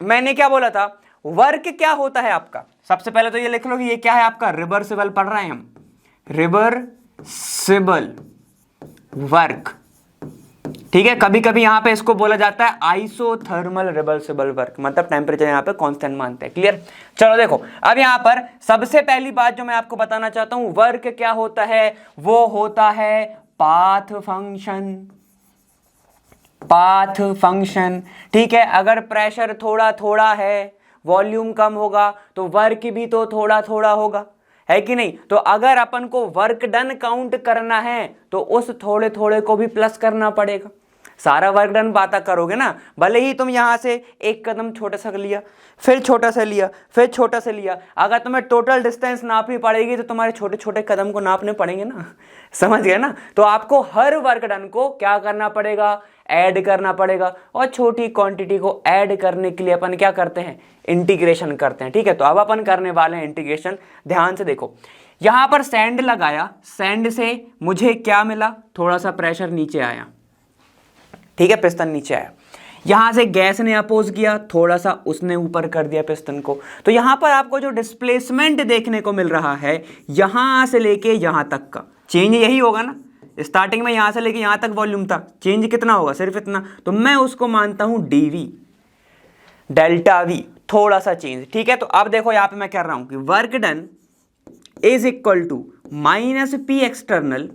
मैंने क्या बोला था, वर्क क्या होता है आपका, सबसे पहले तो ये लिख लो कि ये क्या है आपका, रिवर्सिबल पढ़ रहे हैं हम, रिवर्सिबल वर्क, ठीक है। कभी कभी यहां पे इसको बोला जाता है आइसोथर्मल रिवर्सिबल वर्क, मतलब टेम्परेचर यहां पे कांस्टेंट मानते हैं। क्लियर, चलो देखो, अब यहां पर सबसे पहली बात जो मैं आपको बताना चाहता हूं, वर्क क्या होता है, वो होता है पाथ फंक्शन, ठीक है। अगर प्रेशर थोड़ा थोड़ा है, वॉल्यूम कम होगा, तो वर्क भी तो थोड़ा थोड़ा होगा, है कि नहीं। तो अगर अपन को वर्क डन काउंट करना है तो उस थोड़े थोड़े को भी प्लस करना पड़ेगा। सारा वर्क डन बात करोगे ना, भले ही तुम यहां से एक कदम छोटा सा लिया, फिर छोटा सा लिया, फिर छोटा सा लिया, अगर तुम्हें टोटल डिस्टेंस नापनी पड़ेगी तो तुम्हारे छोटे छोटे कदम को नापने पड़ेंगे ना, समझ गए ना। तो आपको हर वर्क डन को क्या करना पड़ेगा, ऐड करना पड़ेगा। और छोटी क्वांटिटी को ऐड करने के लिए अपन क्या करते हैं, इंटीग्रेशन करते हैं, ठीक है। तो अब अपन करने वाले हैं इंटीग्रेशन। ध्यान से देखो, यहां पर सैंड लगाया, सैंड से मुझे क्या मिला, थोड़ा सा प्रेशर नीचे आया, ठीक है, पिस्टन नीचे आया। यहां से गैस ने अपोज किया, थोड़ा सा उसने ऊपर कर दिया पिस्टन को। तो यहां पर आपको जो डिस्प्लेसमेंट देखने को मिल रहा है, यहां से लेके यहां तक का चेंज यही होगा ना। स्टार्टिंग में यहां से लेके यहां तक वॉल्यूम था, चेंज कितना होगा, सिर्फ इतना। तो मैं उसको मानता हूं dV, डेल्टा V, थोड़ा सा चेंज, ठीक है। तो अब देखो यहां पे मैं कर रहा हूं कि work done is equal to minus P external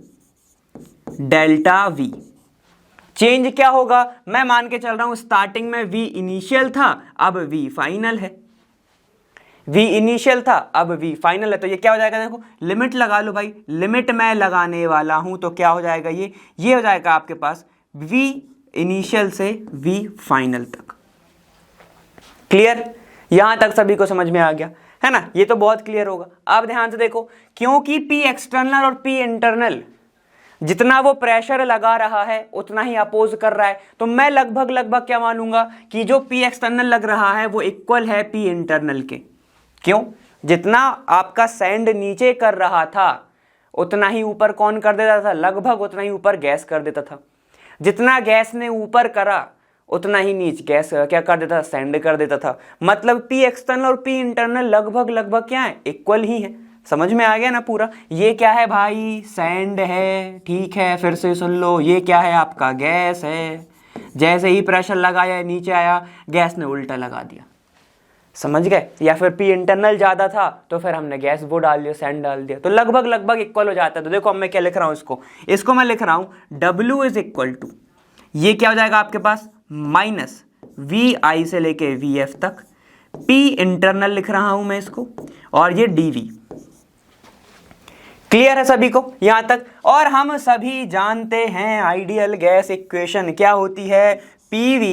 delta V। Change क्या होगा, मैं मान के चल रहा हूं स्टार्टिंग में V इनिशियल था, अब V फाइनल है, V इनिशियल था, अब V फाइनल है, तो ये क्या हो जाएगा, देखो लिमिट लगा लो भाई, लिमिट मैं लगाने वाला हूं, तो क्या हो जाएगा, ये हो जाएगा आपके पास V इनिशियल से V फाइनल तक। क्लियर, यहां तक सभी को समझ में आ गया है ना, ये तो बहुत क्लियर होगा। अब ध्यान से देखो, क्योंकि P एक्सटर्नल और P इंटरनल जितना वो प्रेशर लगा रहा है उतना ही अपोज कर रहा है, तो मैं लगभग क्या मानूंगा कि जो P एक्सटर्नल लग रहा है वो इक्वल है P इंटरनल के। क्यों, जितना आपका सैंड नीचे कर रहा था उतना ही ऊपर कौन कर देता था, लगभग उतना ही ऊपर गैस कर देता था। जितना गैस ने ऊपर करा उतना ही नीचे गैस क्या कर देता था, सैंड कर देता था। मतलब P एक्सटर्नल और P इंटरनल लगभग क्या है, इक्वल ही है। समझ में आ गया ना पूरा। ये क्या है भाई, सैंड है, ठीक है, फिर से सुन लो, ये क्या है आपका, गैस है। जैसे ही प्रेशर लगाया नीचे आया, गैस ने उल्टा लगा दिया, समझ गए। या फिर P इंटरनल ज्यादा था तो फिर हमने गैस वो डाल दिया, सैंड डाल दिया, तो लगभग इक्वल हो जाता है। तो देखो अब मैं क्या लिख रहा हूं, इसको मैं लिख रहा हूं W इज इक्वल टू, ये क्या हो जाएगा आपके पास, माइनस VI से लेके VF तक, P इंटरनल लिख रहा हूं मैं इसको, और ये DV। क्लियर है सभी को यहां तक। और हम सभी जानते हैं आइडियल गैस इक्वेशन क्या होती है, PV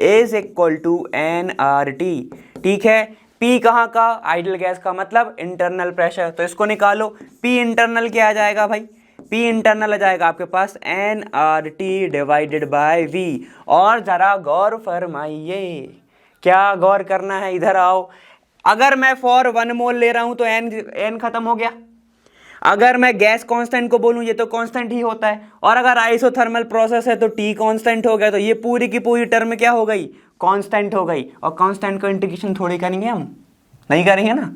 is equal to nRT। ठीक है, P कहां का, आइडियल गैस का, मतलब इंटरनल प्रेशर। तो इसको निकालो, P इंटरनल क्या आ जाएगा भाई, P इंटरनल आ जाएगा आपके पास nRT डिवाइडेड बाय V। और जरा गौर फरमाइए, क्या गौर करना है, इधर आओ। अगर मैं फॉर 1 मोल ले रहा हूं तो n खत्म हो गया। अगर मैं गैस कांस्टेंट को बोलूं, ये तो कांस्टेंट ही होता है। और अगर आइसोथर्मल प्रोसेस है तो T कांस्टेंट हो गया, तो ये पूरी की पूरी टर्म क्या हो गई, कांस्टेंट हो गई। और कांस्टेंट को इंटीग्रेशन थोड़ी करेंगे हम, नहीं करेंगे ना।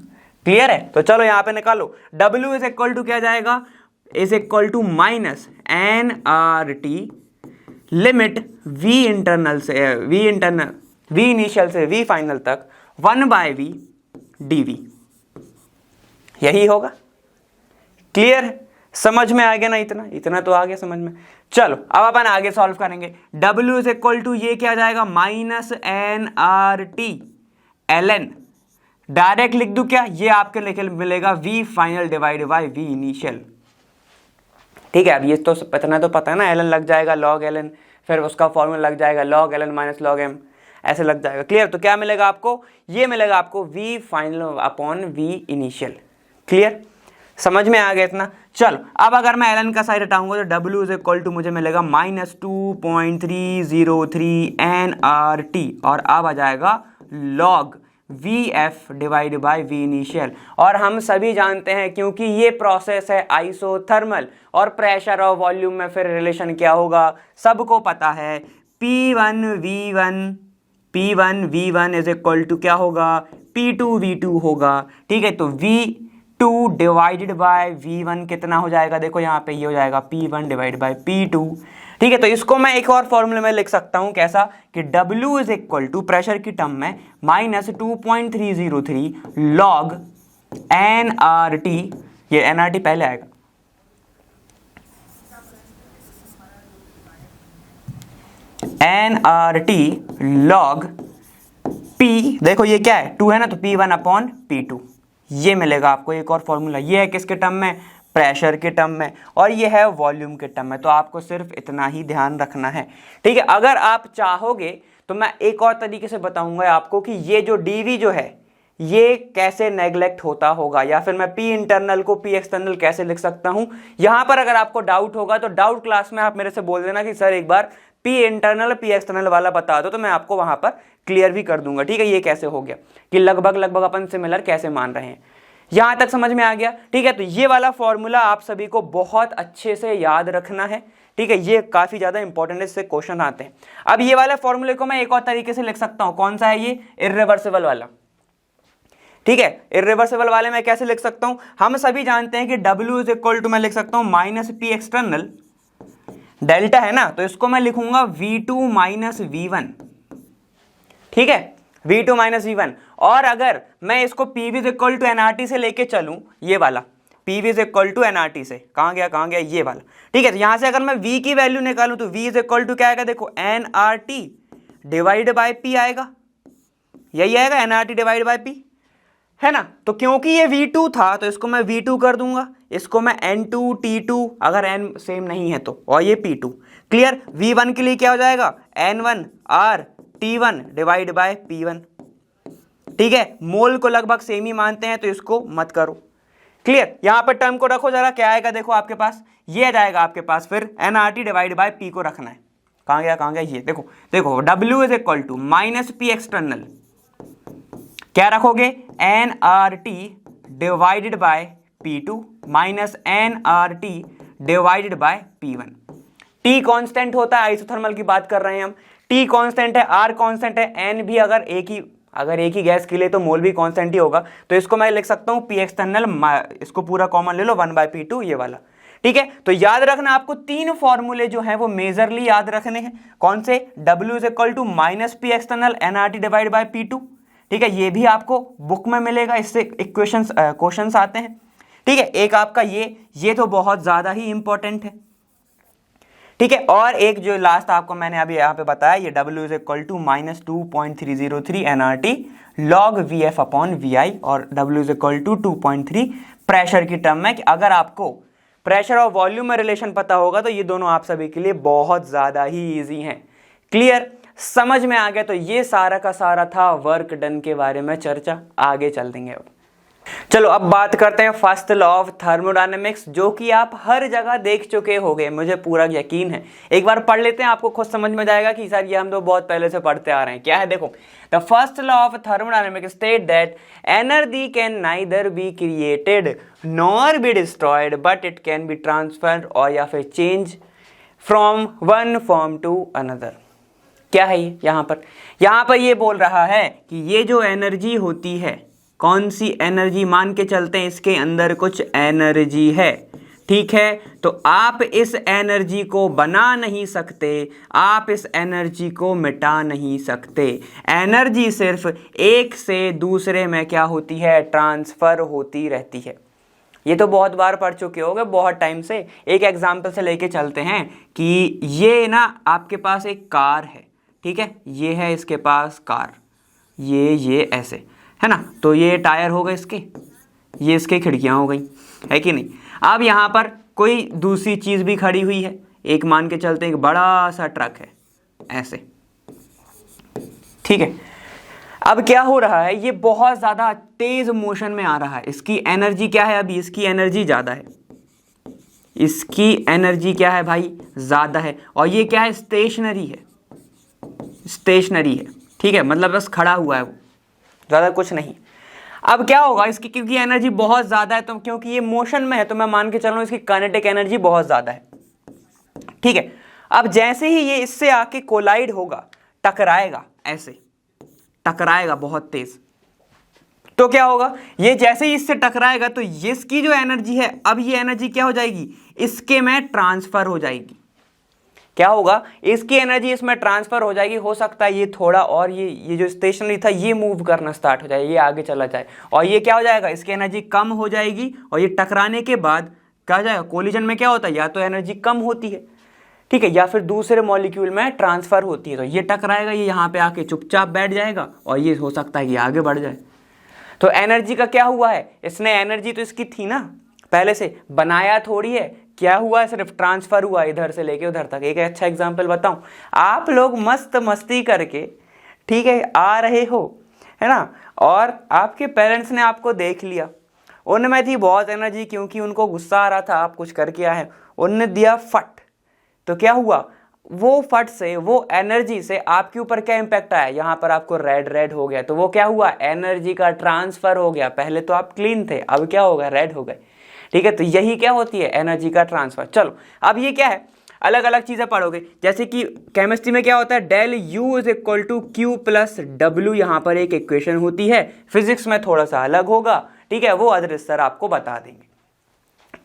क्लियर है, तो चलो यहां पे निकालो, W इज इक्वल टू क्या जाएगा, is equal to minus nRT limit V internal से V इनिशियल से V फाइनल तक 1/V dV। यही होगा। क्लियर है, समझ में आ गया ना, इतना तो आ गया समझ में। चलो अब अपन आगे सॉल्व करेंगे। W इज इक्वल टू ये क्या जाएगा, माइनस nRT ln, डायरेक्ट लिख दूं क्या, ये आपके लिखे मिलेगा V final divide by V initial. ठीक है, अब ये तो इतना तो पता है ना, ln लग जाएगा log ln, फिर उसका फॉर्मूला लग जाएगा log ln minus log m, ऐसे लग जाएगा। क्लियर, तो क्या मिलेगा आपको, ये मिलेगा आपको V final upon V initial. Clear, समझ में आ गया इतना। चलो अब अगर मैं ln का साइड हटाऊंगा तो W इज इक्वल टू मुझे मिलेगा माइनस 2.303 nRT, और अब आ जाएगा log VF divide by V initial. और हम सभी जानते हैं, क्योंकि ये प्रोसेस है आइसोथर्मल, और प्रेशर और वॉल्यूम में फिर रिलेशन क्या होगा सबको पता है, P1 V1 is equal to क्या होगा, P2 V2 होगा। ठीक है, तो V2 डिवाइडेड बाय V1 कितना हो जाएगा, देखो यहाँ पे ये हो जाएगा P1 डिवाइड बाय P2। ठीक है, तो इसको मैं एक और फॉर्मूले में लिख सकता हूं, कैसा कि W is equal to pressure की टर्म में माइनस 2.303 लॉग nRT, ये nRT पहले आएगा, nRT log P, देखो ये क्या है 2 है ना, तो P1 अपॉन P2, ये मिलेगा आपको एक और फॉर्मूला। ये है किसके टर्म में, प्रेशर के टर्म में, और ये है वॉल्यूम के टर्म में। तो आपको सिर्फ इतना ही ध्यान रखना है। ठीक है, अगर आप चाहोगे तो मैं एक और तरीके से बताऊंगा आपको कि ये जो dV जो है ये कैसे नेग्लेक्ट होता होगा, या फिर मैं P इंटरनल को P एक्सटर्नल कैसे लिख सकता हूं। यहां पर अगर आपको डाउट होगा तो डाउट क्लास में आप मेरे से बोल देना कि सर एक बार P इंटरनल P एक्सटर्नल वाला बता दो, तो मैं आपको वहां पर क्लियर भी कर दूंगा। ठीक है, ये कैसे हो गया कि लगभग अपन सिमिलर कैसे मान रहे हैं। यहां तक समझ में आ गया। ठीक है, तो ये वाला फॉर्मूला आप सभी को बहुत अच्छे से याद रखना है। ठीक है, ये काफी ज्यादा इंपॉर्टेंट है, इससे क्वेश्चन आते हैं। अब ये वाले फॉर्मूले को मैं एक और तरीके से लिख सकता हूं, कौन सा है ये, इर्रिवर्सिबल वाला। ठीक है, इर्रिवर्सिबल वाले में कैसे लिख सकता हूं, हम सभी जानते हैं कि W इज इक्वल टू मैं लिख सकता हूं माइनस P एक्सटर्नल, डेल्टा है ना, तो इसको मैं लिखूंगा V2 माइनस V1। ठीक है, V2 माइनस V1। और अगर मैं इसको PV is equal to nRT से लेके चलूं, ये वाला PV is equal to nRT से, कहां गया ये वाला। ठीक है, तो यहां से अगर मैं V की वैल्यू निकालूं तो V इज इक्वल टू क्या आएगा, देखो nRT डिवाइड बाय P आएगा, यही आएगा nRT डिवाइड बाय P। है ना। तो क्योंकि ये V2 था तो इसको मैं V2 कर दूंगा, इसको मैं N2 T2 अगर N सेम नहीं है तो, और ये P2। क्लियर। V1 के लिए क्या हो जाएगा, N1 R T1 divide by P1। ठीक है, मोल को लगभग सेम ही मानते हैं तो इसको मत करो। क्लियर। यहां पर टर्म को रखो जरा, क्या आएगा देखो आपके पास, ये आ जाएगा आपके पास, फिर NRT डिवाइड बाय P को रखना है। कहां गया कहां गया, ये देखो देखो, W is equal to minus P external, क्या रखोगे, NRT divided by P2 minus NRT divided by P1। T constant होता है, आइसोथर्मल की बात कर रहे हैं हम, T कांस्टेंट है, R कांस्टेंट है, N भी अगर एक ही गैस के लिए तो मोल भी कांस्टेंट ही होगा, तो इसको मैं लिख सकता हूं P एक्सटर्नल, इसको पूरा कॉमन ले लो 1/P2 ये वाला। ठीक है, तो याद रखना आपको तीन फॉर्मूले जो हैं वो मेजरली याद रखने हैं। कौन से, W is equal to minus P external NRT divide by P2। ठीक है, ये भी आपको बुक में मिलेगा, इससे इक्वेशंस क्वेश्चंस आते हैं। ठीक है, एक आपका ये तो बहुत ज्यादा ही इंपॉर्टेंट है। ठीक है, और एक जो लास्ट आपको मैंने अभी यहाँ पे बताया, ये W is equal to minus 2.303 NRT log VF upon VI, और W is equal to 2.3 pressure की टर्म में। कि अगर आपको प्रेशर और वॉल्यूम में रिलेशन पता होगा तो ये दोनों आप सभी के लिए बहुत ज्यादा ही इजी हैं। क्लियर, समझ में आ गया। तो ये सारा का सारा था वर्क डन के बारे में चर्चा, आगे चल देंगे अब। चलो अब बात करते हैं फर्स्ट लॉ ऑफ थर्मोडायनेमिक्स, जो कि आप हर जगह देख चुके होंगे, मुझे पूरा यकीन है। एक बार पढ़ लेते हैं, आपको खुद समझ में जाएगा कि सर ये हम तो बहुत पहले से पढ़ते आ रहे हैं। क्या है देखो, the first law of thermodynamics state that energy can neither be created nor be destroyed but it can be transferred, और या फिर change from one form to another. क्या है ये, यहां पर ये बोल रहा है कि ये जो एनर्जी होती है, कौन सी एनर्जी, मान के चलते हैं इसके अंदर कुछ एनर्जी है। ठीक है, तो आप इस एनर्जी को बना नहीं सकते, आप इस एनर्जी को मिटा नहीं सकते। एनर्जी सिर्फ एक से दूसरे में क्या होती है, ट्रांसफर होती रहती है। ये तो बहुत बार पढ़ चुके होंगे, बहुत टाइम से। एक एग्जाम्पल से लेके चलते हैं कि ये ना आपके पास एक कार है, ठीक है, ये है इसके पास कार, ये ऐसे है ना, तो ये टायर हो गए इसके, ये इसके खिड़कियां हो गई, है कि नहीं। अब यहां पर कोई दूसरी चीज भी खड़ी हुई है, एक मान के चलते हैं एक बड़ा सा ट्रक है ऐसे। ठीक है, अब क्या हो रहा है, ये बहुत ज्यादा तेज मोशन में आ रहा है। इसकी एनर्जी क्या है, अभी इसकी एनर्जी ज्यादा है, इसकी एनर्जी क्या है भाई, ज्यादा है। और ये क्या है, स्टेशनरी है, स्टेशनरी है। ठीक है, मतलब बस खड़ा हुआ है वो, ज्यादा कुछ नहीं। अब क्या होगा इसकी, क्योंकि एनर्जी बहुत ज्यादा है, तो क्योंकि ये मोशन में है तो मैं मान के चलूं इसकी काइनेटिक एनर्जी बहुत ज्यादा है। ठीक है, अब जैसे ही ये इससे आके कोलाइड होगा, टकराएगा, ऐसे टकराएगा बहुत तेज, तो क्या होगा, ये जैसे ही इससे टकराएगा तो इसकी जो एनर्जी है, अब ये एनर्जी क्या हो जाएगी, इसके में ट्रांसफर हो जाएगी। क्या होगा, इसकी एनर्जी इसमें ट्रांसफर हो जाएगी। हो सकता है ये थोड़ा और ये जो स्टेशनरी था ये मूव करना स्टार्ट हो जाए, ये आगे चला जाए, और ये क्या हो जाएगा, इसकी एनर्जी कम हो जाएगी। और ये टकराने के बाद क्या हो जाएगा, कोलिजन में क्या होता है, या तो एनर्जी कम होती है, ठीक है, या फिर दूसरे मॉलिक्यूल में ट्रांसफर होती है। तो ये टकराएगा, ये यहाँ पे आके चुपचाप बैठ जाएगा, और ये हो सकता है कि आगे बढ़ जाए। तो एनर्जी का क्या हुआ है, इसने एनर्जी तो इसकी थी ना पहले से, बनाया थोड़ी है, क्या हुआ है, सिर्फ ट्रांसफर हुआ इधर से लेके उधर तक। एक अच्छा एग्जांपल बताऊं, आप लोग मस्त मस्ती करके, ठीक है, आ रहे हो, है ना, और आपके पेरेंट्स ने आपको देख लिया, उनमें थी बहुत एनर्जी क्योंकि उनको गुस्सा आ रहा था, आप कुछ करके आए हैं, उनने दिया फट, तो क्या हुआ, वो फट से, वो एनर्जी से आपके ऊपर क्या इंपैक्ट आया, यहां पर आपको रेड रेड हो गया, तो वो क्या हुआ, एनर्जी का ट्रांसफर हो गया। पहले तो आप क्लीन थे, अब क्या हो गया, रेड हो गए। ठीक है, तो यही क्या होती है, एनर्जी का ट्रांसफर। चलो अब ये क्या है, अलग अलग चीजें पढ़ोगे, जैसे कि केमिस्ट्री में क्या होता है, del U is equal to Q plus W, यहां पर एक इक्वेशन होती है। फिजिक्स में थोड़ा सा अलग होगा, ठीक है, वो अदर सर आपको बता देंगे।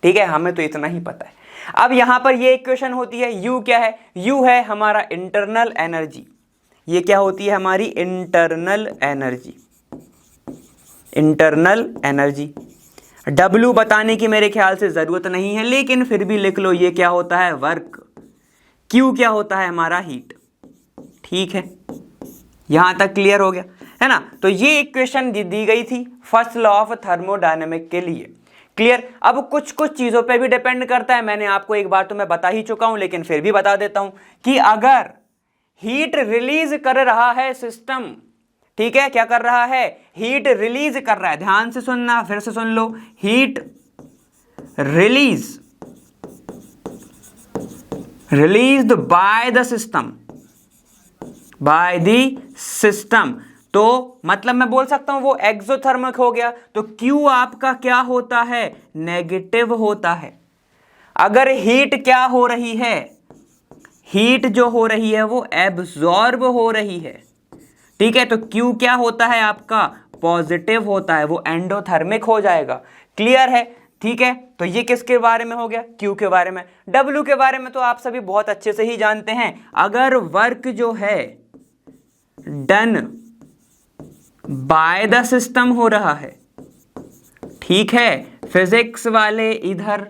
ठीक है, हमें तो इतना ही पता है। अब यहां पर ये इक्वेशन होती है, यू क्या है, यू है हमारा इंटरनल एनर्जी, ये क्या होती है हमारी internal energy, internal energy. W बताने की मेरे ख्याल से जरूरत नहीं है, लेकिन फिर भी लिख लो, ये क्या होता है, वर्क। Q क्या होता है हमारा, हीट। ठीक है, यहां तक क्लियर हो गया, है ना। तो ये इक्वेशन दी गई थी फर्स्ट लॉ ऑफ थर्मोडायनेमिक के लिए। क्लियर। अब कुछ कुछ चीजों पे भी डिपेंड करता है, मैंने आपको एक बार तो मैं बता ही चुका हूं, लेकिन फिर भी बता देता हूं कि अगर हीट रिलीज कर रहा है सिस्टम, ठीक है, क्या कर रहा है, हीट रिलीज कर रहा है, ध्यान से सुनना, फिर से सुन लो, heat released by the system, तो मतलब मैं बोल सकता हूं वो एक्सोथर्मिक हो गया। तो Q आपका क्या होता है, नेगेटिव होता है। अगर हीट क्या हो रही है, हीट जो हो रही है वो एब्जॉर्ब हो रही है, ठीक है, तो Q क्या होता है आपका, पॉजिटिव होता है, वो एंडोथर्मिक हो जाएगा। क्लियर है, ठीक है। तो ये किसके बारे में हो गया, Q के बारे में। W के बारे में तो आप सभी बहुत अच्छे से ही जानते हैं। अगर वर्क जो है डन बाय द सिस्टम हो रहा है, ठीक है, फिजिक्स वाले इधर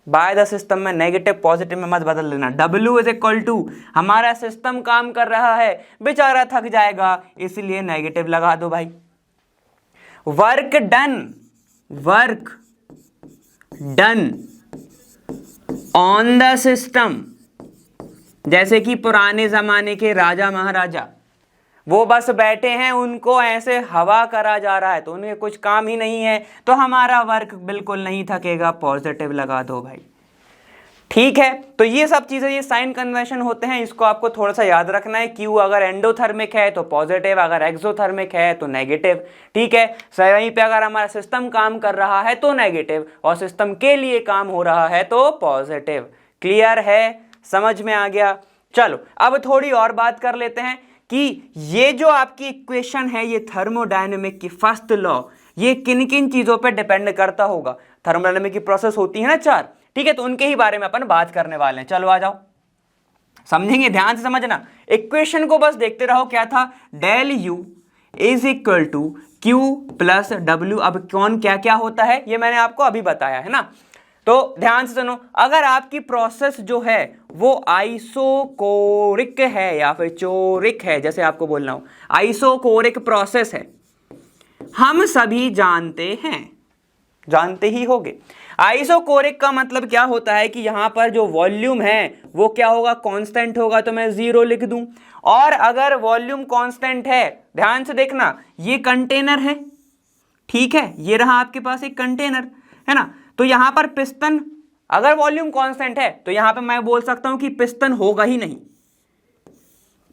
बाय द सिस्टम में नेगेटिव पॉजिटिव में मत बदल लेना। W इज इक्वल टू हमारा सिस्टम काम कर रहा है, बेचारा थक जाएगा, इसलिए नेगेटिव लगा दो भाई। Work done on the system, जैसे कि पुराने जमाने के राजा महाराजा, वो बस बैठे हैं, उनको ऐसे हवा करा जा रहा है, तो उन्हें कुछ काम ही नहीं है, तो हमारा वर्क बिल्कुल नहीं थकेगा, पॉजिटिव लगा दो भाई। ठीक है, तो ये सब चीजें, ये साइन कन्वेंशन होते हैं, इसको आपको थोड़ा सा याद रखना है। Q अगर एंडोथर्मिक है तो पॉजिटिव, अगर एक्सोथर्मिक है तो नेगेटिव। ठीक है, वहीं पे अगर हमारा सिस्टम काम कर रहा है तो नेगेटिव, और सिस्टम के लिए काम हो रहा है तो पॉजिटिव। क्लियर है, समझ में आ गया। चलो अब थोड़ी और बात कर लेते हैं कि ये जो आपकी इक्वेशन है, ये थर्मोडायनेमिक की फर्स्ट लॉ, ये किन किन चीजों पे डिपेंड करता होगा। थर्मोडायनेमिक की प्रोसेस होती है ना 4, ठीक है, तो उनके ही बारे में अपन बात करने वाले हैं। चलो आ जाओ, समझेंगे, ध्यान से समझना। इक्वेशन को बस देखते रहो, क्या था, del U is equal to Q plus W. अब कौन क्या क्या होता है ये मैंने आपको अभी बताया है ना, तो ध्यान से सुनो। अगर आपकी प्रोसेस जो है वो आइसोकोरिक है या फिर चोरिक है, जैसे आपको बोलना हो, आइसोकोरिक प्रोसेस है, हम सभी जानते ही होंगे। आइसोकोरिक का मतलब क्या होता है कि यहां पर जो वॉल्यूम है वो क्या होगा, कांस्टेंट होगा, तो मैं 0 लिख दूं। और अगर वॉल्यूम कांस्टेंट है, ध्यान से देखना, ये कंटेनर है, ठीक है, ये रहा आपके पास एक कंटेनर, है ना, तो यहां पर पिस्टन, अगर वॉल्यूम कांस्टेंट है तो यहां पर मैं बोल सकता हूं कि पिस्टन होगा ही नहीं।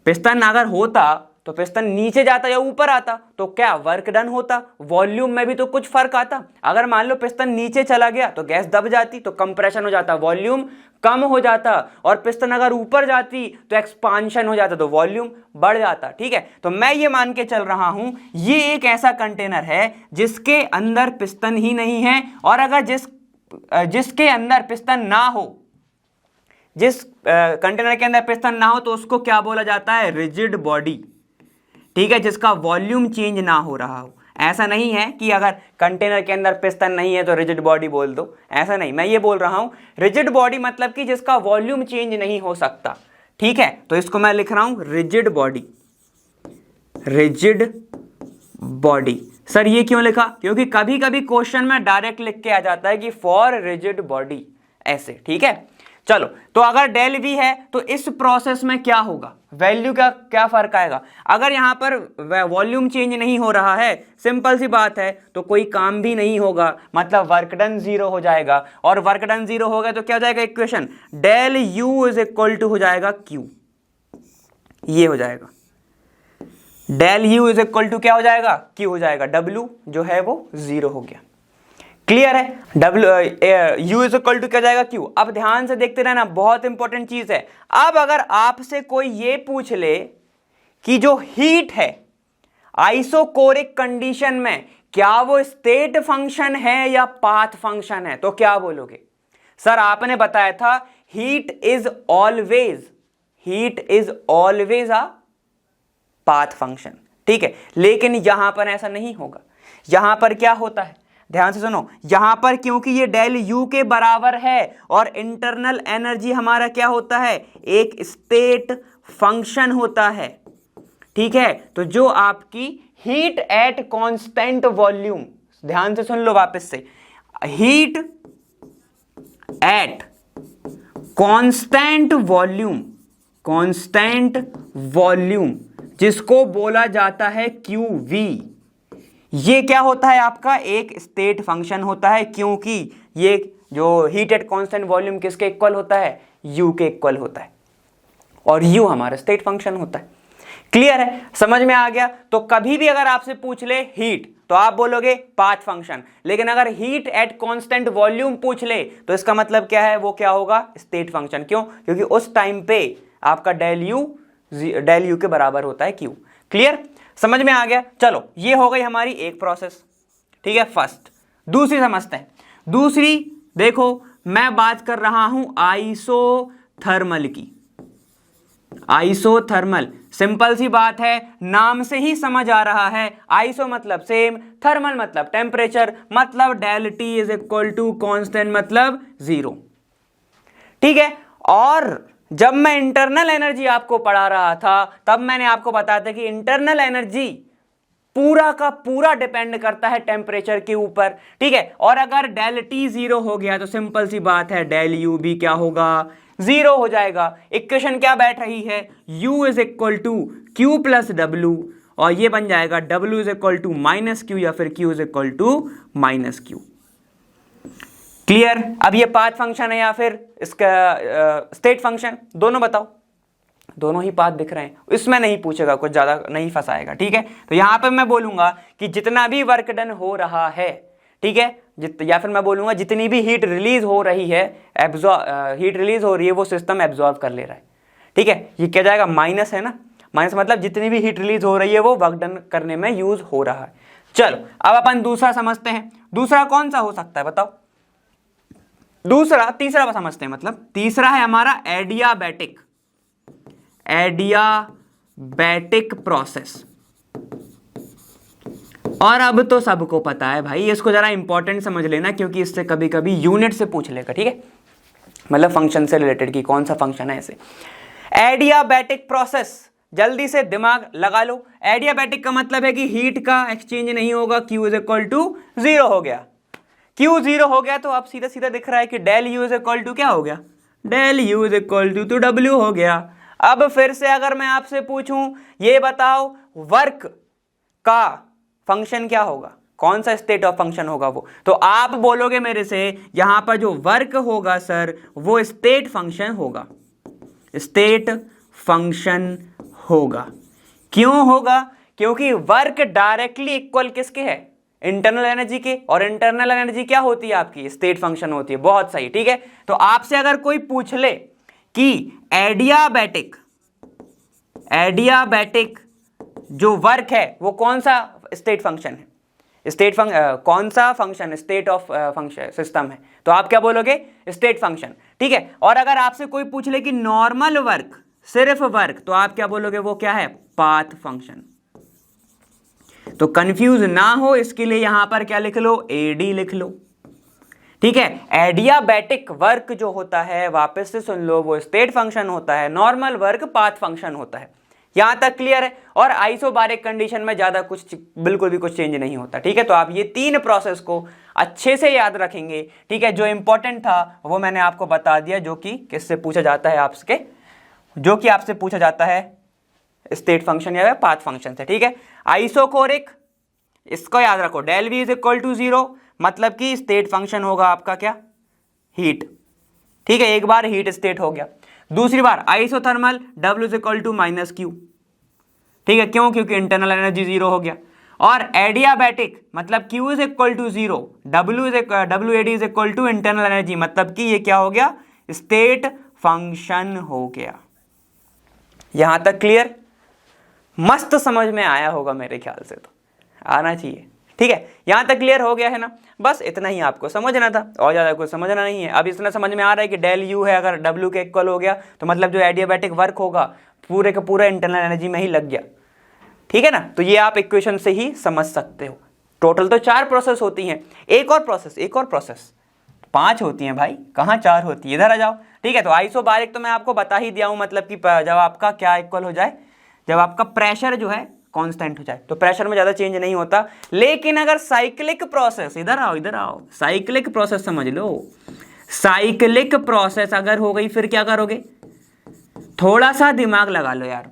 पिस्टन अगर होता तो पिस्टन नीचे जाता या ऊपर आता तो क्या वर्क डन होता, वॉल्यूम में भी तो कुछ फर्क आता। अगर मान लो पिस्टन नीचे चला गया तो गैस दब जाती, तो कंप्रेशन हो जाता, वॉल्यूम कम हो जाता, और पिस्टन अगर ऊपर जाती तो एक्सपांशन हो जाता, तो वॉल्यूम बढ़ जाता। ठीक है, तो मैं ये मान के चल रहा हूं ये एक ऐसा कंटेनर है जिसके अंदर पिस्टन ही नहीं है, और अगर जिसके अंदर पिस्टन ना हो, जिस कंटेनर के अंदर पिस्टन ना हो, तो उसको क्या बोला जाता है, रिजिड बॉडी। ठीक है, जिसका वॉल्यूम चेंज ना हो रहा हो। ऐसा नहीं है कि अगर कंटेनर के अंदर पिस्टन नहीं है तो रिजिड बॉडी बोल दो, ऐसा नहीं, मैं ये बोल रहा हूं रिजिड बॉडी मतलब कि जिसका वॉल्यूम चेंज नहीं हो सकता। ठीक है, तो इसको मैं लिख रहा हूं रिजिड बॉडी। सर ये क्यों लिखा, क्योंकि कभी कभी क्वेश्चन में डायरेक्ट लिख के आ जाता है कि फॉर रिजिड बॉडी, ऐसे। ठीक है, चलो, तो अगर डेल वी है तो इस प्रोसेस में क्या होगा, वैल्यू का क्या फर्क आएगा। अगर यहां पर वॉल्यूम चेंज नहीं हो रहा है, सिंपल सी बात है, तो कोई काम भी नहीं होगा, मतलब वर्क डन 0 हो जाएगा, और वर्क डन 0 हो गया तो क्या हो जाएगा equation, del U is equal to हो जाएगा क्यू, ये हो जाएगा, del U is equal to क्या हो जाएगा, क्यू हो जाएगा, डब्ल्यू जो है वो 0 हो गया। क्लियर है, यू इज इक्वल टू क्या जाएगा, क्यू। अब ध्यान से देखते रहना, बहुत इंपॉर्टेंट चीज है। अब अगर आपसे कोई ये पूछ ले कि जो हीट है आइसोकोरिक कंडीशन में, क्या वो स्टेट फंक्शन है या पाथ फंक्शन है, तो क्या बोलोगे। सर आपने बताया था heat is always a path function, ठीक है, लेकिन यहां पर ऐसा नहीं होगा। यहां पर क्या होता है, ध्यान से सुनो, यहां पर क्योंकि ये डेल यू के बराबर है और इंटरनल एनर्जी हमारा क्या होता है, एक स्टेट फंक्शन होता है। ठीक है। तो जो आपकी हीट एट कांस्टेंट वॉल्यूम, ध्यान से सुन लो वापस से, heat at constant volume, constant volume जिसको बोला जाता है QV, ये क्या होता है आपका एक स्टेट फंक्शन होता है, क्योंकि ये जो हीट एट कांस्टेंट वॉल्यूम किसके इक्वल होता है, U के इक्वल होता है, और U हमारा स्टेट फंक्शन होता है। क्लियर है, समझ में आ गया। तो कभी भी अगर आपसे पूछ ले हीट तो आप बोलोगे पाथ फंक्शन, लेकिन अगर हीट एट कांस्टेंट वॉल्यूम पूछ ले तो इसका मतलब क्या है, वो क्या होगा, स्टेट फंक्शन। क्यों, क्योंकि उस टाइम पे आपका डेल यू के बराबर होता है Q। क्लियर, समझ में आ गया। चलो ये हो गई हमारी एक प्रोसेस, ठीक है, फर्स्ट। दूसरी समझते हैं। दूसरी देखो, मैं बात कर रहा हूं आइसोथर्मल की। आइसोथर्मल, सिंपल सी बात है, नाम से ही समझ आ रहा है, आइसो मतलब सेम, थर्मल मतलब टेम्परेचर, मतलब del T is equal to constant मतलब 0। ठीक है, और जब मैं इंटरनल एनर्जी आपको पढ़ा रहा था तब मैंने आपको बताया था कि इंटरनल एनर्जी पूरा का पूरा डिपेंड करता है टेम्परेचर के ऊपर। ठीक है, और अगर डेल टी 0 हो गया तो सिंपल सी बात है डेल यू भी क्या होगा, 0 हो जाएगा। इक्वेशन क्या बैठ रही है, U is equal to Q plus W, और ये बन जाएगा W is equal to minus Q या फिर Q is equal to minus Q. Clear. अब ये पाथ फंक्शन है या फिर इसका स्टेट फंक्शन, दोनों बताओ। दोनों ही पाथ दिख रहे हैं, इसमें नहीं पूछेगा, कुछ ज्यादा नहीं फंसाएगा। ठीक है, तो यहां पे मैं बोलूंगा कि जितना भी वर्क डन हो रहा है, ठीक है, या फिर मैं बोलूंगा जितनी भी हीट रिलीज हो रही है, हीट रिलीज हो रही है वो सिस्टम एब्जॉर्ब कर ले रहा है। ठीक है, ये क्या जाएगा, माइनस है ना, माइनस मतलब जितनी भी हीट रिलीज हो रही है वो वर्क डन करने में यूज हो रहा है। चलो अब अपन दूसरा समझते हैं। दूसरा कौन सा हो सकता है बताओ, दूसरा तीसरा समझते हैं। मतलब तीसरा है हमारा एडियाबैटिक, एडियाबैटिक प्रोसेस। और अब तो सबको पता है भाई, इसको जरा इंपॉर्टेंट समझ लेना क्योंकि इससे कभी कभी यूनिट से पूछ लेगा। ठीक है, मतलब फंक्शन से रिलेटेड की कौन सा फंक्शन है ऐसे। एडियाबैटिक प्रोसेस, जल्दी से दिमाग लगा लो। एडियाबैटिक का मतलब है कि हीट का एक्सचेंज नहीं होगा, Q इज इक्वल टू 0 हो गया। Q 0 हो गया तो अब सीधा सीधा दिख रहा है कि del U is equal to क्या हो गया, del U is equal to W हो गया। अब फिर से अगर मैं आपसे पूछूं ये बताओ वर्क का फंक्शन क्या होगा, कौन सा स्टेट ऑफ फंक्शन होगा वो, तो आप बोलोगे मेरे से यहां पर जो वर्क होगा सर वो स्टेट फंक्शन होगा, स्टेट फंक्शन होगा। क्यों होगा, क्योंकि वर्क डायरेक्टली इक्वल किसके है, इंटरनल एनर्जी के, और इंटरनल एनर्जी क्या होती है आपकी, स्टेट फंक्शन होती है। बहुत सही, ठीक है। तो आपसे अगर कोई पूछ ले कि एडियाबैटिक जो वर्क है वो कौन सा स्टेट फंक्शन है, कौन सा function state of function system है, तो आप क्या बोलोगे, स्टेट फंक्शन। ठीक है, और अगर आपसे कोई पूछ ले कि नॉर्मल वर्क, सिर्फ वर्क, तो आप क्या बोलोगे, वो क्या है, पाथ फंक्शन। तो कंफ्यूज ना हो इसके लिए यहां पर क्या लिख लो, एडी लिख लो। ठीक है, एडियाबैटिक वर्क जो होता है, वापस से सुन लो, वो स्टेट फंक्शन होता है, नॉर्मल वर्क पाथ फंक्शन होता है। यहां तक क्लियर है। और आइसोबारिक कंडीशन में ज्यादा कुछ, बिल्कुल भी कुछ चेंज नहीं होता। ठीक है, तो आप ये तीन प्रोसेस को अच्छे से याद रखेंगे। ठीक है, जो इंपॉर्टेंट था वो मैंने आपको बता दिया, जो कि किससे पूछा जाता है आपसे, जो कि आपसे पूछा जाता है स्टेट फंक्शन या पाथ फंक्शन से। ठीक है, आइसोकोरिक, इसको याद रखो, del V is equal to 0, मतलब कि स्टेट फंक्शन होगा आपका क्या, हीट। ठीक है, एक बार हीट स्टेट हो गया। दूसरी बार isothermal, W is equal to minus Q. ठीक है, क्यों, क्योंकि इंटरनल एनर्जी 0 हो गया। और एडियाबैटिक मतलब Q is equal to 0, WAD is equal to internal energy, मतलब कि ये क्या हो गया, स्टेट फंक्शन हो गया। यहां तक क्लियर, मस्त समझ में आया होगा मेरे ख्याल से, तो आना चाहिए। ठीक है, यहां तक क्लियर हो गया है ना, बस इतना ही आपको समझना था, और ज्यादा कुछ समझना नहीं है। अब इतना समझ में आ रहा है कि डेल यू है, अगर W के इक्वल हो गया तो मतलब जो एडियाबैटिक वर्क होगा पूरे का पूरा इंटरनल एनर्जी में ही लग गया। ठीक है ना, तो ये आप इक्वेशन से ही समझ सकते हो। टोटल तो 4 प्रोसेस होती हैं, एक और प्रोसेस 5 होती हैं भाई, कहाँ 4 होती है, इधर आ जाओ। ठीक है, तो आइसोबारिक तो मैं आपको बता ही दिया हूं, मतलब कि जब आपका क्या इक्वल हो जाए, जब आपका प्रेशर जो है कांस्टेंट हो जाए, तो प्रेशर में ज्यादा चेंज नहीं होता। लेकिन अगर साइक्लिक प्रोसेस, इधर आओ, साइक्लिक प्रोसेस समझ लो, साइक्लिक प्रोसेस अगर हो गई फिर क्या करोगे, थोड़ा सा दिमाग लगा लो यार।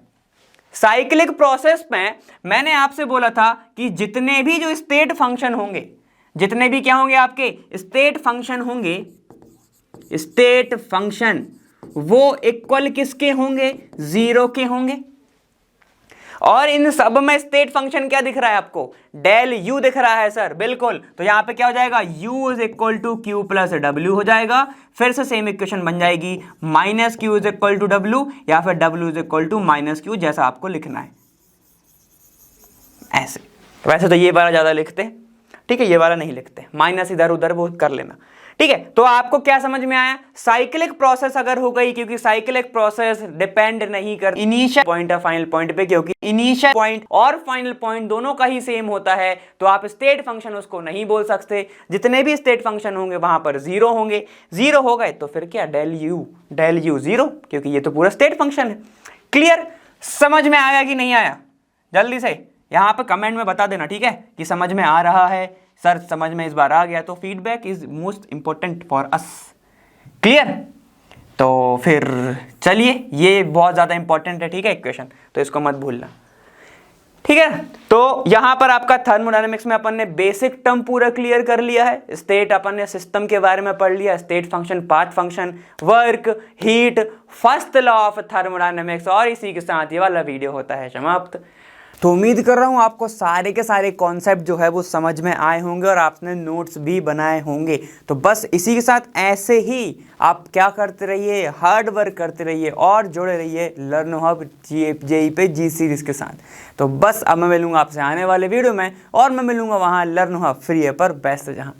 साइक्लिक प्रोसेस में मैंने आपसे बोला था कि जितने भी जो स्टेट फंक्शन होंगे, जितने भी क्या होंगे आपके स्टेट फंक्शन होंगे, स्टेट फंक्शन वो इक्वल किसके होंगे, 0 के होंगे। और इन सब में स्टेट फंक्शन क्या दिख रहा है आपको, डेल यू दिख रहा है सर, बिल्कुल। तो यहां पे क्या हो जाएगा, u is equal to Q plus W हो जाएगा। फिर से सेम इक्वेशन बन जाएगी, minus Q is equal to W या फिर W is equal to minus Q, जैसा आपको लिखना है ऐसे। वैसे तो ये वाला ज्यादा लिखते हैं, ठीक है, ये वाला नहीं लिखते, माइनस इधर उधर वो कर लेना, ठीक है। तो आपको क्या समझ में आया, साइक्लिक प्रोसेस अगर हो गई, क्योंकि साइक्लिक प्रोसेस डिपेंड नहीं कर इनिशियल पॉइंट और फाइनल पॉइंट पे, क्योंकि इनिशियल पॉइंट और फाइनल पॉइंट दोनों का ही सेम होता है, तो आप स्टेट फंक्शन उसको नहीं बोल सकते। जितने भी स्टेट फंक्शन होंगे वहां पर 0 होंगे, 0 हो गए तो फिर क्या, डेल यू 0, क्योंकि ये तो पूरा स्टेट फंक्शन है। क्लियर, समझ में आया कि नहीं आया, जल्दी से यहां पर कमेंट में बता देना, ठीक है, कि समझ में आ रहा है सर, समझ में इस बार आ गया। तो feedback is most important for us. Clear, तो फिर चलिए, ये बहुत ज्यादा इंपॉर्टेंट है, ठीक है, इक्वेशन, तो इसको मत भूलना, ठीक है। तो यहां पर आपका थर्मोडायनेमिक्स में अपन ने बेसिक टर्म पूरा क्लियर कर लिया है। स्टेट अपन ने सिस्टम के बारे में पढ़ लिया, state function, path function, work, heat, first law of thermodynamics, और इसी के साथ ये वाला वीडियो होता है समाप्त। तो उम्मीद कर रहा हूँ आपको सारे के सारे कॉन्सेप्ट जो है वो समझ में आए होंगे और आपने नोट्स भी बनाए होंगे। तो बस इसी के साथ ऐसे ही आप क्या करते रहिए, हार्ड वर्क करते रहिए और जुड़े रहिए लर्न हब जेई पे जी सीरीज के साथ। तो बस अब मैं मिलूंगा आपसे आने वाले वीडियो में, और मैं मिलूंगा वहाँ लर्न हब फ्री है पर बेस्ट जहाँ।